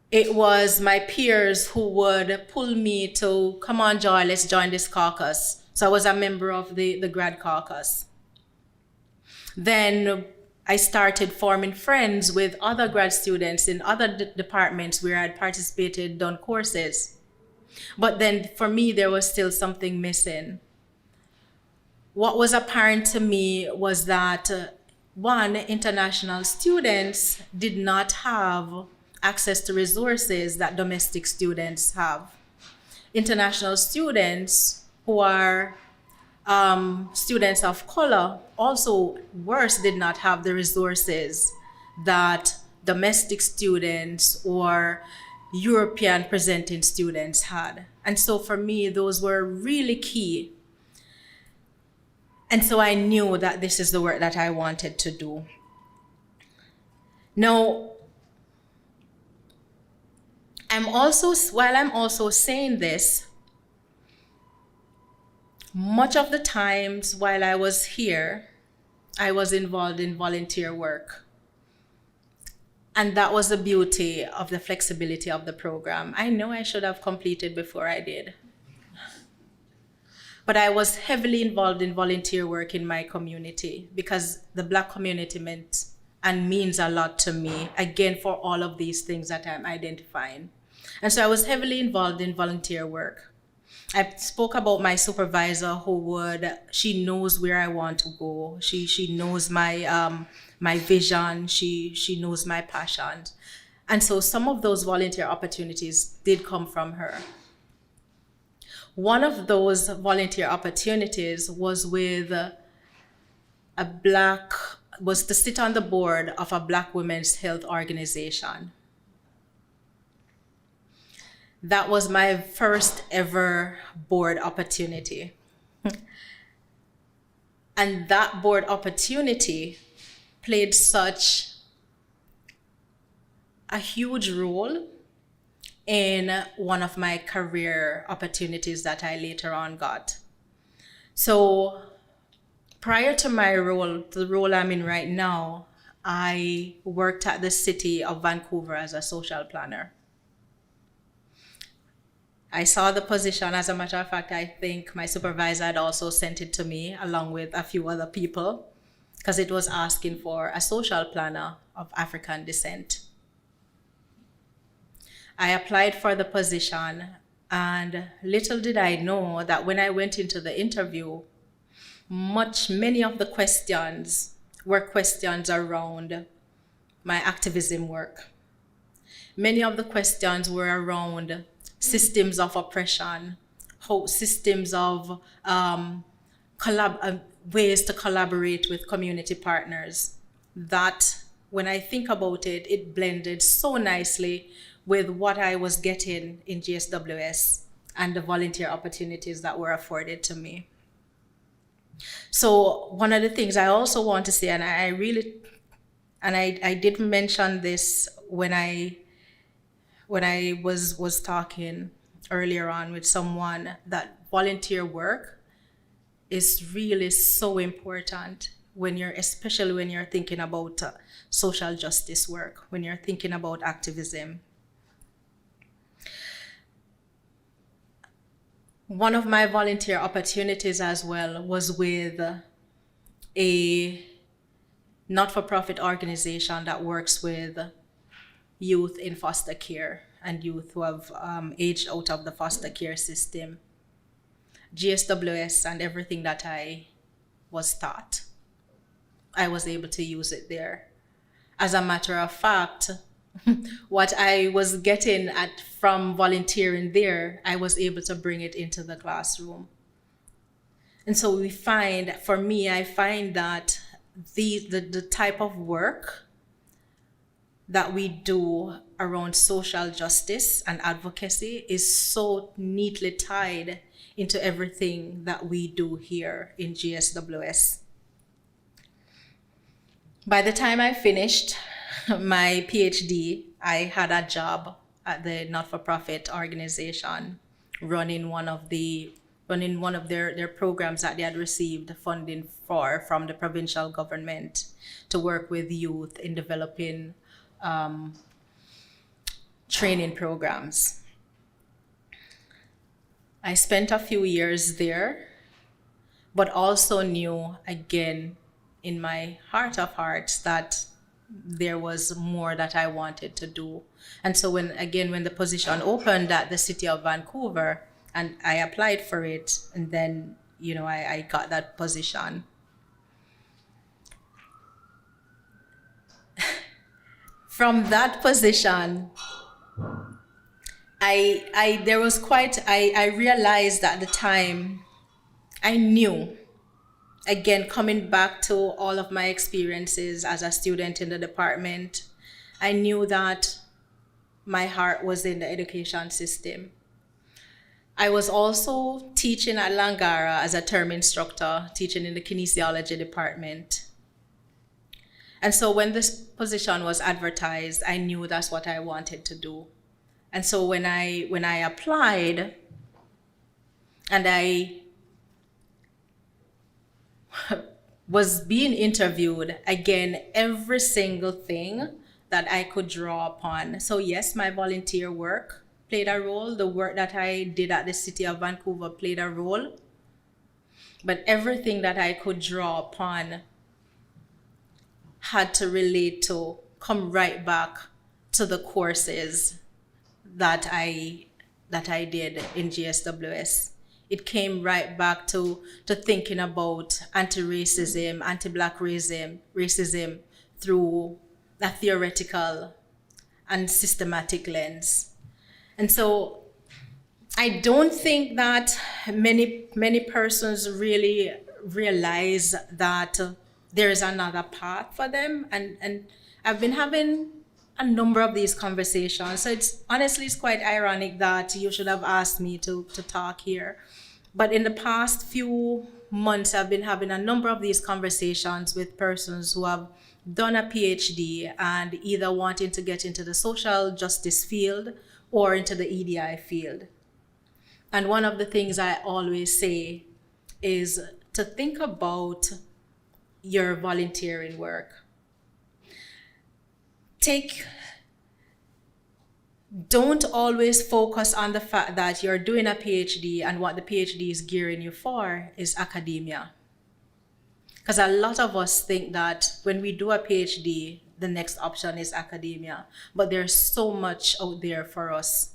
Speaker 4: It was my peers who would pull me to, come on, Joy, let's join this caucus. So I was a member of the grad caucus. Then I started forming friends with other grad students in other departments where I had participated, done courses. But then for me, there was still something missing. What was apparent to me was that, one, international students did not have access to resources that domestic students have. International students who are students of color also, worse, did not have the resources that domestic students or European presenting students had. And so for me, those were really key. And so I knew that this is the work that I wanted to do. Now, while I'm also saying this, much of the times while I was here, I was involved in volunteer work. And that was the beauty of the flexibility of the program. I know I should have completed before I did. But I was heavily involved in volunteer work in my community because the Black community meant and means a lot to me, again, for all of these things that I'm identifying. And so I was heavily involved in volunteer work. I spoke about my supervisor she knows where I want to go. She knows my vision. She knows my passion. And so some of those volunteer opportunities did come from her. One of those volunteer opportunities was to sit on the board of a Black women's health organization. That was my first ever board opportunity. And that board opportunity played such a huge role in one of my career opportunities that I later on got. So prior to the role I'm in right now, I worked at the city of Vancouver as a social planner. I saw the position. As a matter of fact, I think my supervisor had also sent it to me along with a few other people because it was asking for a social planner of African descent. I applied for the position, and little did I know that when I went into the interview, many of the questions were questions around my activism work. Many of the questions were around systems of oppression, systems of ways to collaborate with community partners. That, when I think about it, it blended so nicely with what I was getting in GSWS and the volunteer opportunities that were afforded to me. So one of the things I also want to say, and I did mention this when I was talking earlier on with someone, that volunteer work is really so important especially when you're thinking about social justice work, when you're thinking about activism. One of my volunteer opportunities as well was with a not-for-profit organization that works with youth in foster care. and youth who have aged out of the foster care system. GSWS and everything that I was taught, I was able to use it there. As a matter of fact, what I was getting from volunteering there, I was able to bring it into the classroom. And so I find that the type of work that we do around social justice and advocacy is so neatly tied into everything that we do here in GSWS. By the time I finished my PhD, I had a job at the not-for-profit organization running one of their programs that they had received funding for from the provincial government to work with youth in developing training programs. I spent a few years there, but also knew again in my heart of hearts that there was more that I wanted to do. And so when the position opened at the City of Vancouver, and I applied for it, and then, I got that position. From that position, I realized at the time, I knew, again, coming back to all of my experiences as a student in the department, I knew that my heart was in the education system. I was also teaching at Langara as a term instructor, teaching in the kinesiology department. And so when this position was advertised, I knew that's what I wanted to do. And so when I applied and I was being interviewed, again, every single thing that I could draw upon. So yes, my volunteer work played a role. The work that I did at the City of Vancouver played a role. But everything that I could draw upon had to relate to, come right back to the courses that I did in GSWS. It came right back to thinking about anti-racism, anti-Black racism through a theoretical and systematic lens. And so I don't think that many persons really realize that there is another path for them. And I've been having a number of these conversations. So it's quite ironic that you should have asked me to talk here. But in the past few months, I've been having a number of these conversations with persons who have done a PhD and either wanting to get into the social justice field or into the EDI field. And one of the things I always say is to think about your volunteering work. Don't always focus on the fact that you're doing a PhD and what the PhD is gearing you for is academia. Because a lot of us think that when we do a PhD, the next option is academia. But there's so much out there for us.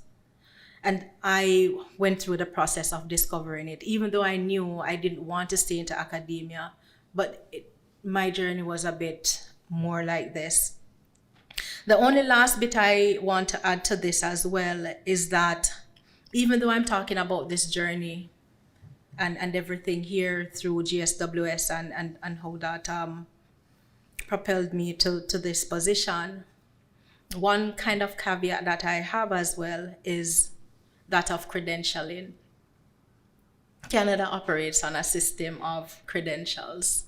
Speaker 4: And I went through the process of discovering it, even though I knew I didn't want to stay into academia. But my journey was a bit more like this. The only last bit I want to add to this as well is that even though I'm talking about this journey and everything here through GSWS and how that propelled me to this position, one kind of caveat that I have as well is that of credentialing. Canada operates on a system of credentials.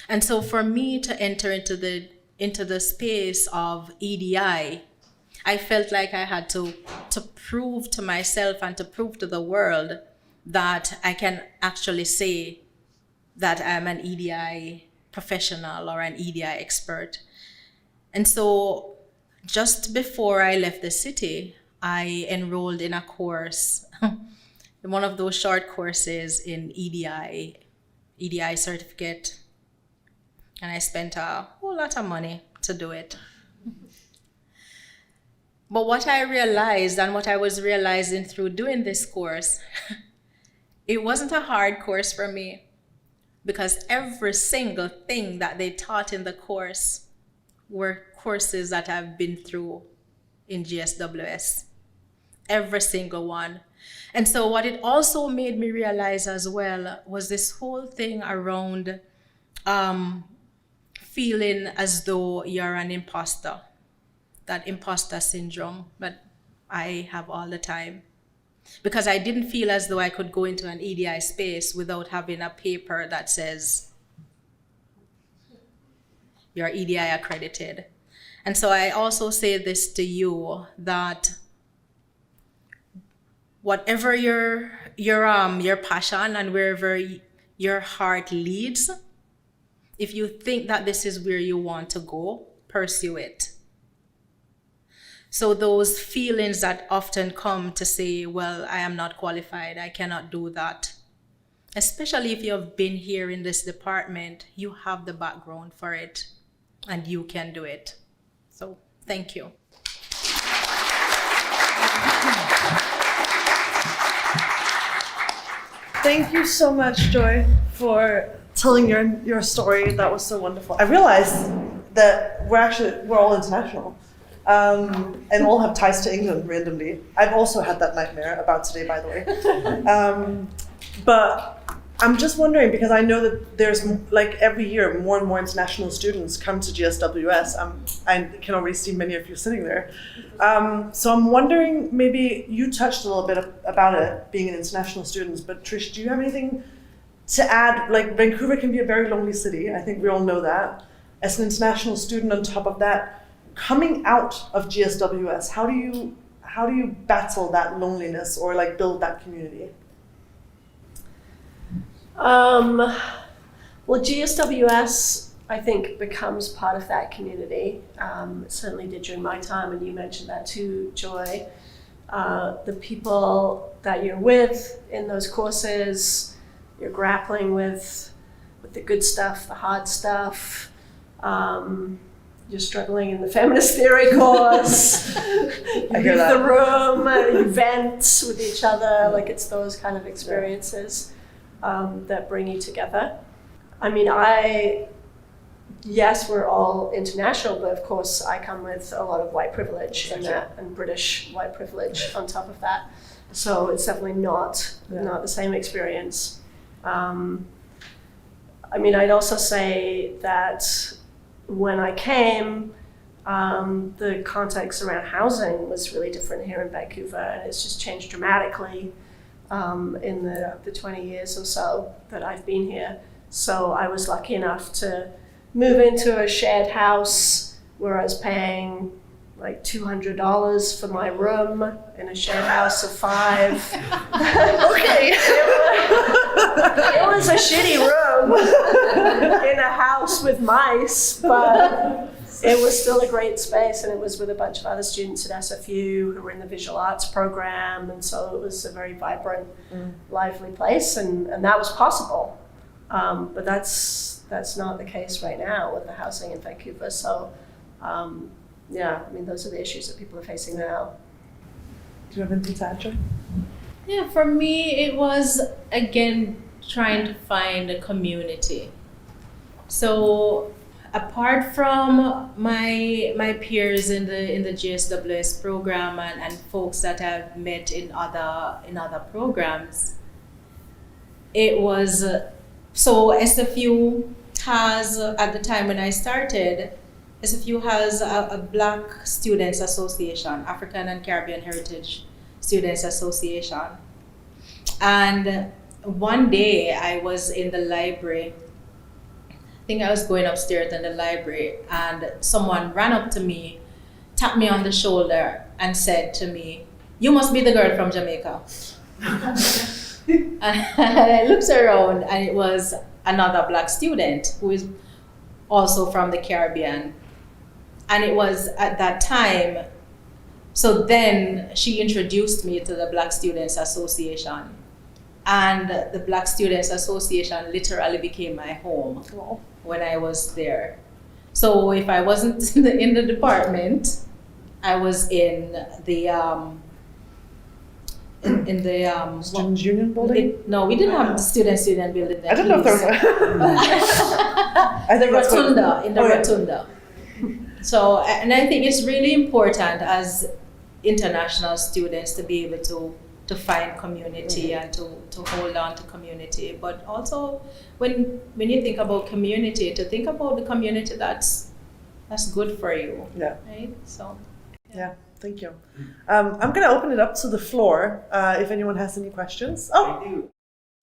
Speaker 4: And so for me to enter into the space of EDI, I felt like I had to prove to myself and to prove to the world that I can actually say that I'm an EDI professional or an EDI expert. And so just before I left the city, I enrolled in a course, one of those short courses in EDI certificate. And I spent a whole lot of money to do it. But what I realized and what I was realizing through doing this course, it wasn't a hard course for me, because every single thing that they taught in the course were courses that I've been through in GSWS. Every single one. And so what it also made me realize as well was this whole thing around feeling as though you're an imposter. That imposter syndrome that I have all the time. Because I didn't feel as though I could go into an EDI space without having a paper that says you're EDI accredited. And so I also say this to you, that whatever your passion and wherever your heart leads, if you think that this is where you want to go, pursue it. So those feelings that often come to say, well, I am not qualified, I cannot do that. Especially if you have been here in this department, you have the background for it and you can do it. So thank you.
Speaker 2: Thank you so much, Joy, for telling your story. That was so wonderful. I realized that we're all international. And all have ties to England randomly. I've also had that nightmare about today, by the way. But I'm just wondering, because I know that there's, like, every year more and more international students come to GSWS. I can already see many of you sitting there. So I'm wondering, maybe you touched a little bit about it, being an international student, but Trish, do you have anything to add? Like, Vancouver can be a very lonely city. I think we all know that. As an international student on top of that, coming out of GSWS, how do you battle that loneliness or like build that community?
Speaker 3: Well, GSWS, I think, becomes part of that community. It certainly did during my time, and you mentioned that too, Joy. The people that you're with in those courses, you're grappling with the good stuff, the hard stuff. You're struggling in the feminist theory course. You leave the room, you vent with each other. Like, it's those kind of experiences that bring you together. I mean, yes, we're all international, but of course I come with a lot of white privilege in that, and British white privilege on top of that. So it's definitely not the same experience. I mean, I'd also say that when I came, the context around housing was really different here in Vancouver, and it's just changed dramatically in the 20 years or so that I've been here. So I was lucky enough to move into a shared house where I was paying like $200 for my room in a shared house of 5.
Speaker 2: Okay.
Speaker 3: It was a shitty room in a house with mice, but it was still a great space, and it was with a bunch of other students at SFU who were in the visual arts program, and so it was a very vibrant, lively place, and that was possible. But that's not the case right now with the housing in Vancouver. So yeah, I mean, those are the issues that people are facing now.
Speaker 2: Do you have anything to add, Joy?
Speaker 4: Yeah, for me, it was, again, trying to find a community. So apart from my peers in the GSWS program and folks that I've met in other programs, it was, so SFU has, at the time when I started, SFU has a Black Students Association, African and Caribbean Heritage Students Association. And one day I was in the library, I think I was going upstairs in the library, and someone ran up to me, tapped me on the shoulder and said to me, "You must be the girl from Jamaica." And I looked around, and it was another Black student who is also from the Caribbean. And it was at that time, so then she introduced me to the Black Students Association. And the Black Students Association literally became my home when I was there. So if I wasn't in the department, I was in the
Speaker 2: Students' Union building?
Speaker 4: no, we didn't have the student building there.
Speaker 2: I don't know if there was a... I
Speaker 4: The
Speaker 2: think that's what-
Speaker 4: rotunda, in the
Speaker 2: Oh, yeah.
Speaker 4: rotunda. So, and I think it's really important as international students to be able to find community and to hold on to community. But also, when you think about community, to think about the community that's good for you.
Speaker 2: Yeah.
Speaker 4: Right? So.
Speaker 2: Yeah, thank you. I'm going to open it up to the floor if anyone has any questions. Oh,
Speaker 5: I do.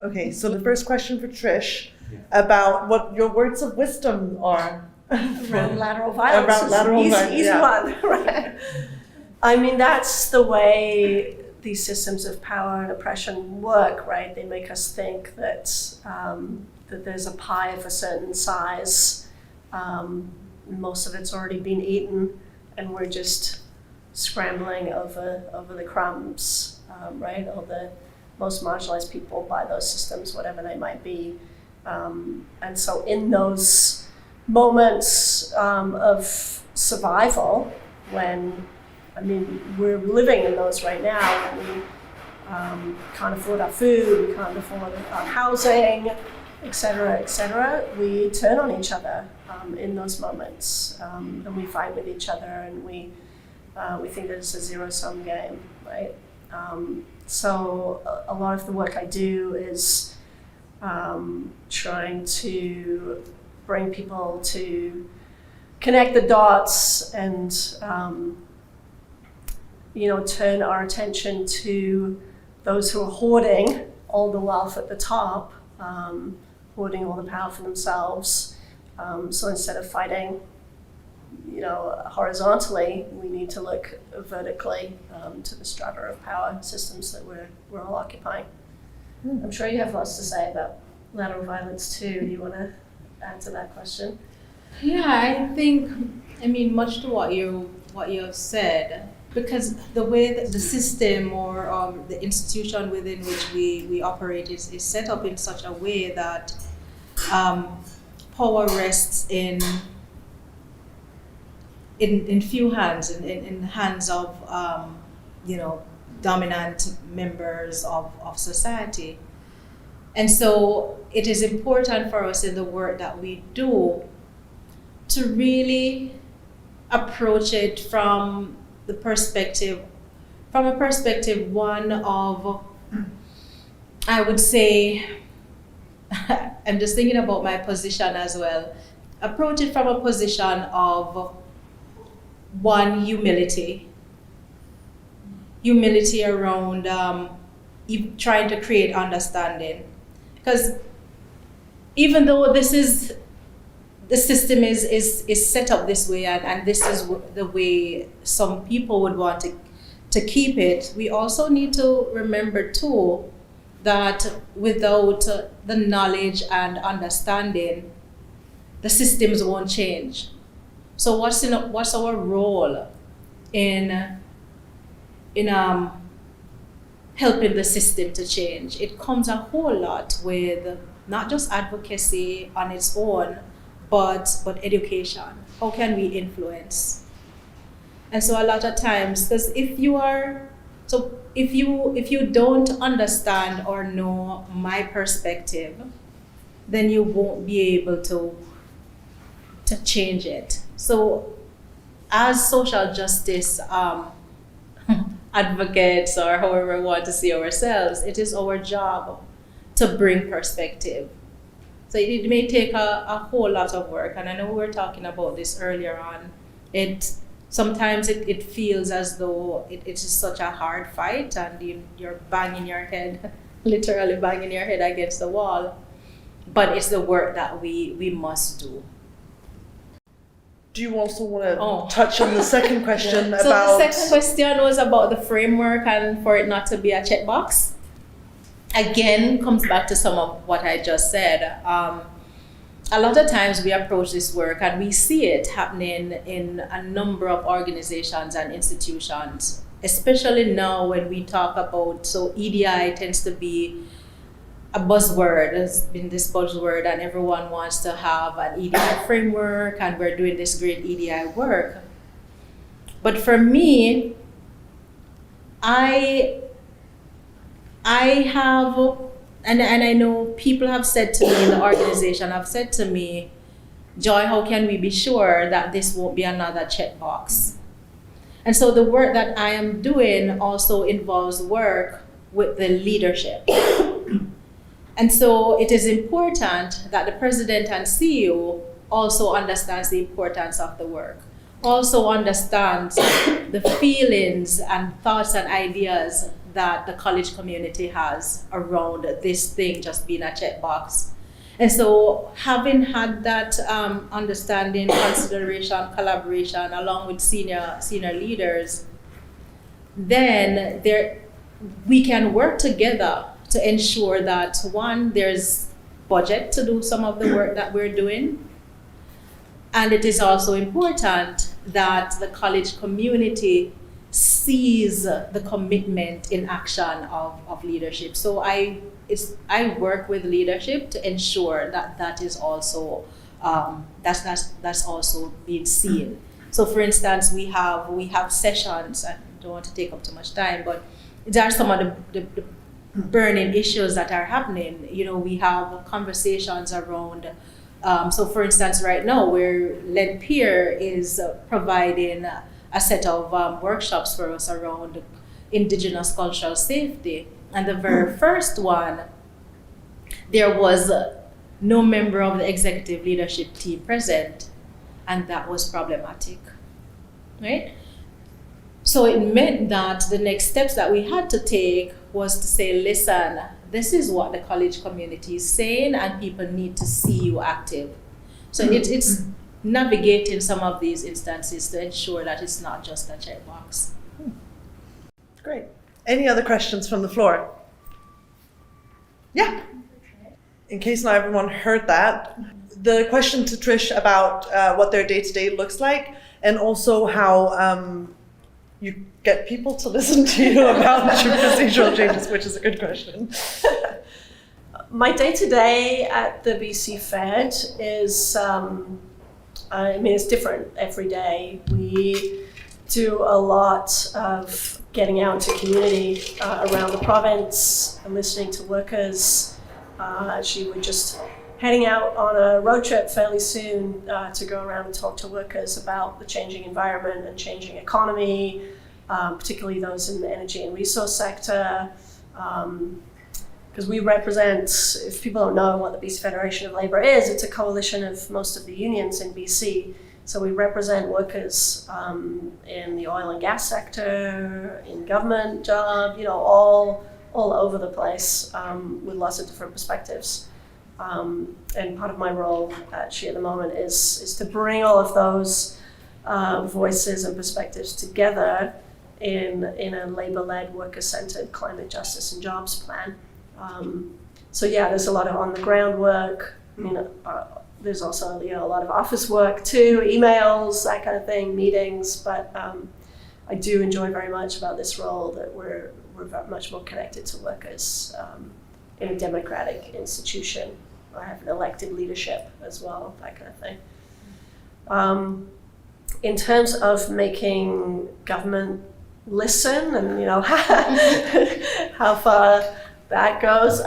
Speaker 2: okay. So the first question for Trish about what your words of wisdom are.
Speaker 3: Around lateral violence.
Speaker 2: Around lateral violence,
Speaker 3: Easy
Speaker 2: yeah.
Speaker 3: one, right? I mean, that's the way these systems of power and oppression work, right? They make us think that that there's a pie of a certain size. Most of it's already been eaten, and we're just scrambling over the crumbs, right? Or the most marginalized people by those systems, whatever they might be. And so in those moments of survival, when, I mean, we're living in those right now, when we can't afford our food, we can't afford our housing, et cetera, we turn on each other in those moments, and we fight with each other, and we think that it's a zero-sum game, right? So a lot of the work I do is trying to bring people to connect the dots and turn our attention to those who are hoarding all the wealth at the top, hoarding all the power for themselves. So instead of fighting, horizontally, we need to look vertically to the strata of power systems that we're all occupying. I'm sure you have lots to say about lateral violence too. Do you want to add to that question?
Speaker 4: Yeah, I think, much to what you have said, because the way that the system or the institution within which we operate is set up in such a way that power rests in few hands, in hands of dominant members of society. And so it is important for us in the work that we do to really approach it from a perspective one of, I would say, I'm just thinking about my position as well, approach it from a position of one, humility around trying to create understanding. Because even though the system is set up this way, and this is the way some people would want to keep it, we also need to remember too that without the knowledge and understanding, the systems won't change. So what's our role in helping the system to change? It comes a whole lot with not just advocacy on its own, but education. How can we influence? And so a lot of times, because if you don't understand or know my perspective, then you won't be able to change it. So as social justice advocates, or however we want to see ourselves, it is our job to bring perspective. So it may take a whole lot of work, and I know we were talking about this earlier on. Sometimes it feels as though it is such a hard fight, and you're banging your head, literally banging your head against the wall, but it's the work that we must do.
Speaker 2: Do you also want to touch on the second question
Speaker 4: So
Speaker 2: about...
Speaker 4: the second question was about the framework and for it not to be a checkbox. Again, comes back to some of what I just said. A lot of times we approach this work and we see it happening in a number of organizations and institutions, especially now when we talk about, so EDI tends to be a buzzword. It's been this buzzword, and everyone wants to have an EDI framework, and we're doing this great EDI work. But for me, I have, and I know people have said to me in the organization, have said to me, Joy, how can we be sure that this won't be another checkbox? And so the work that I am doing also involves work with the leadership. And so it is important that the president and CEO also understands the importance of the work, also understands the feelings and thoughts and ideas that the college community has around this thing just being a checkbox. And so having had that understanding, consideration, collaboration along with senior leaders, then we can work together to ensure that, one, there's budget to do some of the work that we're doing. And it is also important that the college community sees the commitment in action of leadership. So I work with leadership to ensure that is also that's also being seen. So for instance, we have sessions. I don't want to take up too much time, but there are some of the burning issues that are happening. You know, we have conversations around. So for instance, right now, where Led Peer is providing a set of workshops for us around Indigenous cultural safety. And the very first one, there was no member of the executive leadership team present, and that was problematic, right? So it meant that the next steps that we had to take was to say, listen, this is what the college community is saying, and people need to see you active. So it's navigating some of these instances to ensure that it's not just a checkbox.
Speaker 2: Great. Any other questions from the floor? Yeah. In case not everyone heard that, the question to Trish about what their day-to-day looks like, and also how you get people to listen to you about your procedural changes, which is a good question.
Speaker 3: My day-to-day at the BC Fed is, it's different every day. We do a lot of getting out into community around the province and listening to workers. Actually, we're just heading out on a road trip fairly soon to go around and talk to workers about the changing environment and changing economy, particularly those in the energy and resource sector. Because we represent, if people don't know what the BC Federation of Labour is, it's a coalition of most of the unions in BC. So we represent workers in the oil and gas sector, in government job, all over the place with lots of different perspectives. And part of my role actually at the moment is to bring all of those voices and perspectives together in a Labour-led, worker-centred climate justice and jobs plan. There's a lot of on-the-ground work. There's also a lot of office work too, emails, that kind of thing, meetings. But I do enjoy very much about this role that we're very much more connected to workers in a democratic institution. I have an elected leadership as well, that kind of thing. In terms of making government listen and how far that goes,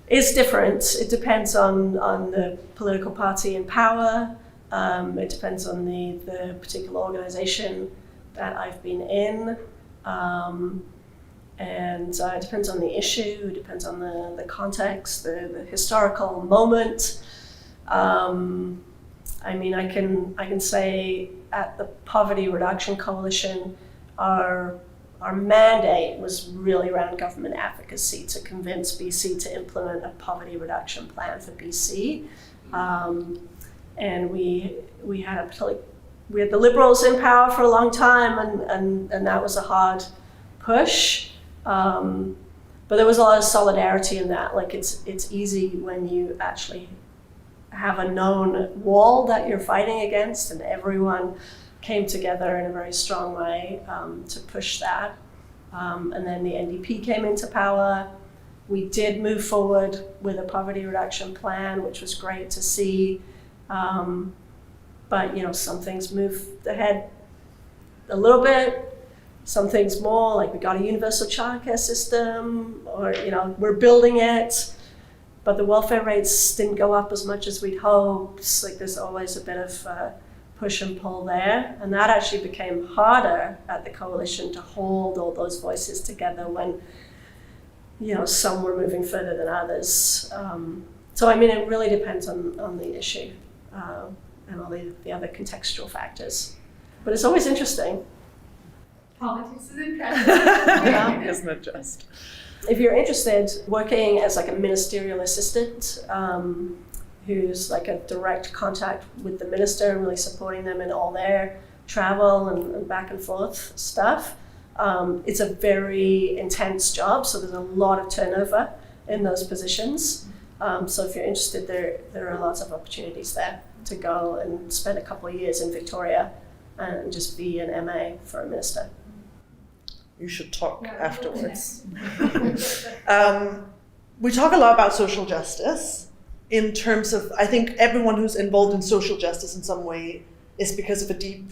Speaker 3: it's different. It depends on the political party in power. It depends on the particular organization that I've been in. And it depends on the issue, it depends on the context, the historical moment. I can say at the Poverty Reduction Coalition, our mandate was really around government advocacy to convince BC to implement a poverty reduction plan for BC. And we had the Liberals in power for a long time, and that was a hard push. But there was a lot of solidarity in that. Like it's easy when you actually have a known wall that you're fighting against, and everyone came together in a very strong way to push that. And then the NDP came into power. We did move forward with a poverty reduction plan, which was great to see. But but some things move ahead a little bit. Some things more, like we got a universal childcare system, or we're building it, but the welfare rates didn't go up as much as we'd hoped. Like there's always a bit of push and pull there, and that actually became harder at the coalition to hold all those voices together when some were moving further than others. So it really depends on the issue and all the other contextual factors. But it's always interesting.
Speaker 5: Politics is interesting.
Speaker 2: Isn't it just?
Speaker 3: If you're interested, working as like a ministerial assistant, who's like a direct contact with the minister and really supporting them in all their travel and back and forth stuff, it's a very intense job, so there's a lot of turnover in those positions. So if you're interested, there are lots of opportunities there to go and spend a couple of years in Victoria and just be an MA for a minister.
Speaker 2: You should talk afterwards. We talk a lot about social justice in terms of, I think everyone who's involved in social justice in some way is because of a deep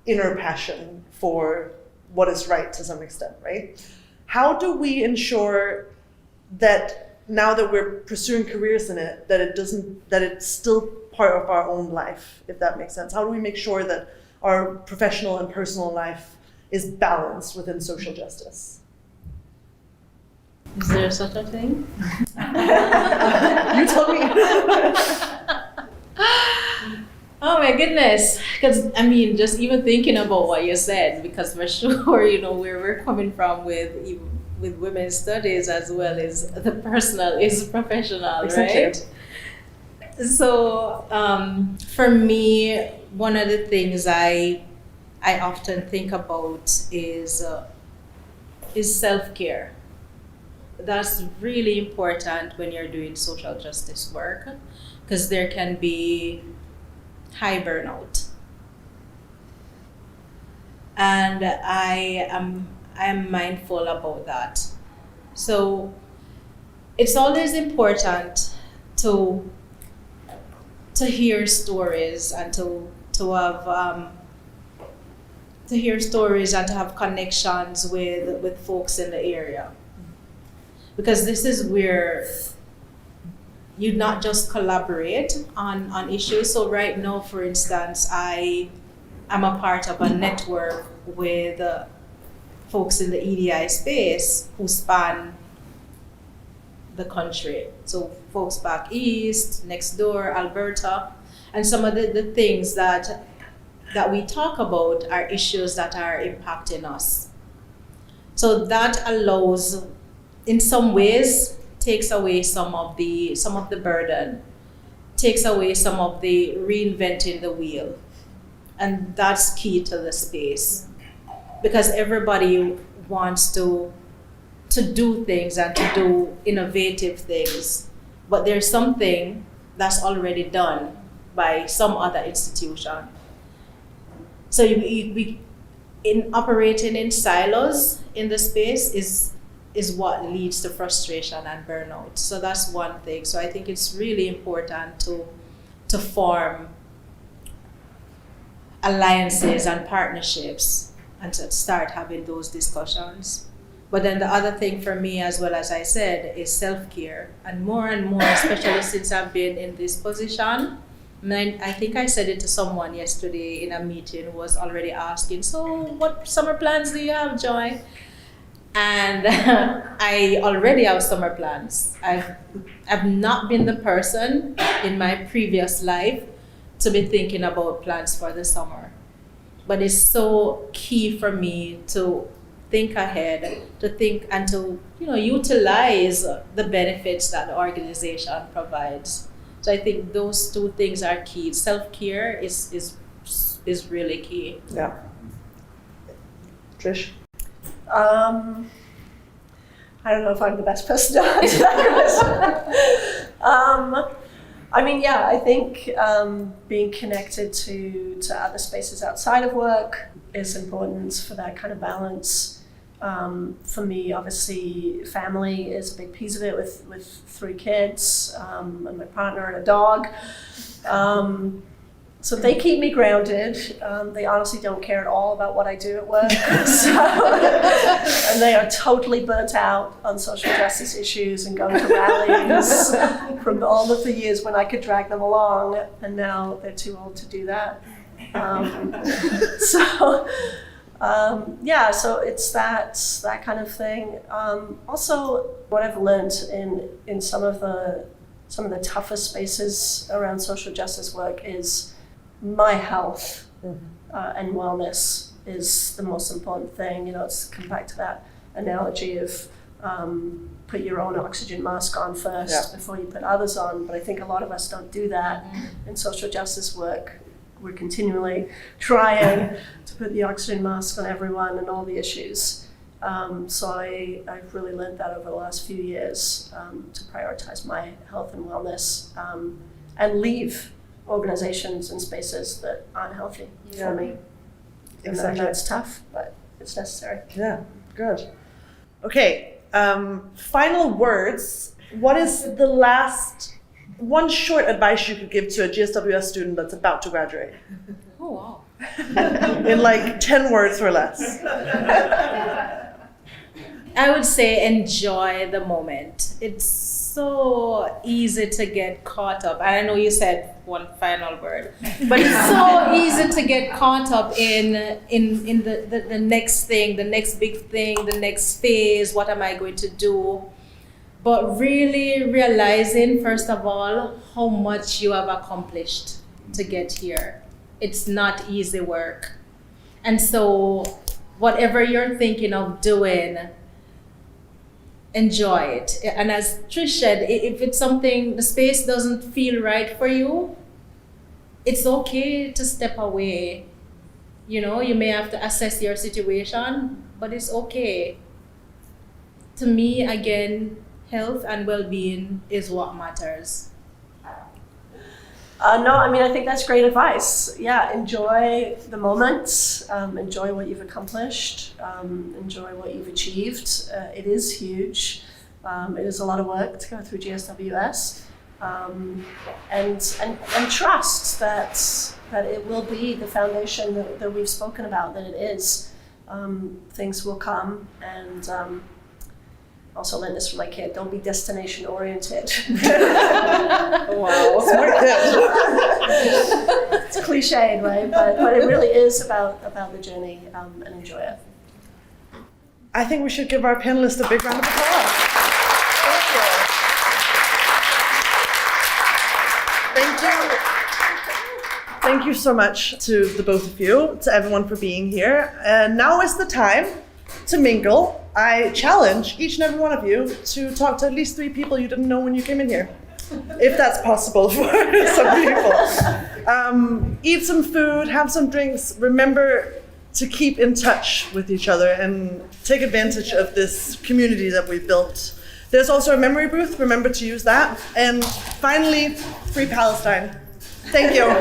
Speaker 2: inner passion for what is right to some extent, right? How do we ensure that now that we're pursuing careers in it, that it's still part of our own life, if that makes sense? How do we make sure that our professional and personal life is balanced within social justice?
Speaker 4: Is there such a thing?
Speaker 2: You tell me.
Speaker 4: Oh my goodness. Because, just even thinking about what you said, because for sure, where we're coming from with women's studies as well as the personal is professional,
Speaker 2: Exactly.
Speaker 4: right? So, for me, one of the things I often think about is self-care. That's really important when you're doing social justice work, because there can be high burnout. And I am mindful about that. So it's always important to hear stories and to have to hear stories and to have connections with folks in the area. Because this is where you not just collaborate on issues. So right now, for instance, I am a part of a network with folks in the EDI space who span the country. So folks back east, next door, Alberta, and some of the things that we talk about are issues that are impacting us. So that allows, in some ways, takes away some of the burden, takes away some of the reinventing the wheel. And that's key to the space, because everybody wants to do things and to do innovative things, but there's something that's already done by some other institution. So we in operating in silos in the space is what leads to frustration and burnout. So that's one thing. So I think it's really important to form alliances and partnerships and to start having those discussions. But then the other thing for me, as well as I said, is self-care. And more, especially since I've been in this position, I think I said it to someone yesterday in a meeting who was already asking, so what summer plans do you have, Joy? And I already have summer plans. I've not been the person in my previous life to be thinking about plans for the summer. But it's so key for me to think ahead, to think and to utilize the benefits that the organization provides. So I think those two things are key. Self-care is really key.
Speaker 2: Yeah. Trish?
Speaker 3: I don't know if I'm the best person to answer that question. I think being connected to other spaces outside of work is important for that kind of balance. For me, obviously, family is a big piece of it with 3 kids and my partner and a dog. So they keep me grounded. They honestly don't care at all about what I do at work. And they are totally burnt out on social justice issues and going to rallies from all of the years when I could drag them along, and now they're too old to do that. So it's that kind of thing. Also, what I've learned in some of the toughest spaces around social justice work is my health and wellness is the most important thing. It's come back to that analogy of put your own oxygen mask on first before you put others on. But I think a lot of us don't do that in social justice work. We're continually trying to put the oxygen mask on everyone and all the issues. So I've really learned that over the last few years to prioritize my health and wellness and leave organizations and spaces that aren't healthy for me.
Speaker 2: Exactly.
Speaker 3: And that's tough, but it's necessary.
Speaker 2: Yeah, good. Okay, final words. What is the last one short advice you could give to a GSWS student that's about to graduate?
Speaker 4: Oh, wow.
Speaker 2: In like 10 words or less.
Speaker 4: I would say enjoy the moment. It's so easy to get caught up. And I know you said one final word, but it's so easy to get caught up in the next thing, the next big thing, the next phase. What am I going to do? But really realizing, first of all, how much you have accomplished to get here. It's not easy work. And so whatever you're thinking of doing, enjoy it. And as Trish said, if it's something, the space doesn't feel right for you, it's okay to step away. You may have to assess your situation, but it's okay. To me, again, health and well-being is what matters.
Speaker 3: I think that's great advice. Yeah, enjoy the moments, enjoy what you've accomplished, enjoy what you've achieved. It is huge. It is a lot of work to go through GSWS, and trust that it will be the foundation that we've spoken about, that it is. Things will come, and also learned this from my kid, don't be destination oriented.
Speaker 2: Wow, smart tip.
Speaker 3: It's cliched, right? But it really is about the journey, and enjoy it.
Speaker 2: I think we should give our panelists a big round of applause. Thank you. Thank you so much to the both of you, to everyone for being here. And now is the time to mingle. I challenge each and every one of you to talk to at least 3 people you didn't know when you came in here, if that's possible for some people. Eat some food, have some drinks. Remember to keep in touch with each other and take advantage of this community that we've built. There's also a memory booth. Remember to use that. And finally, free Palestine. Thank you.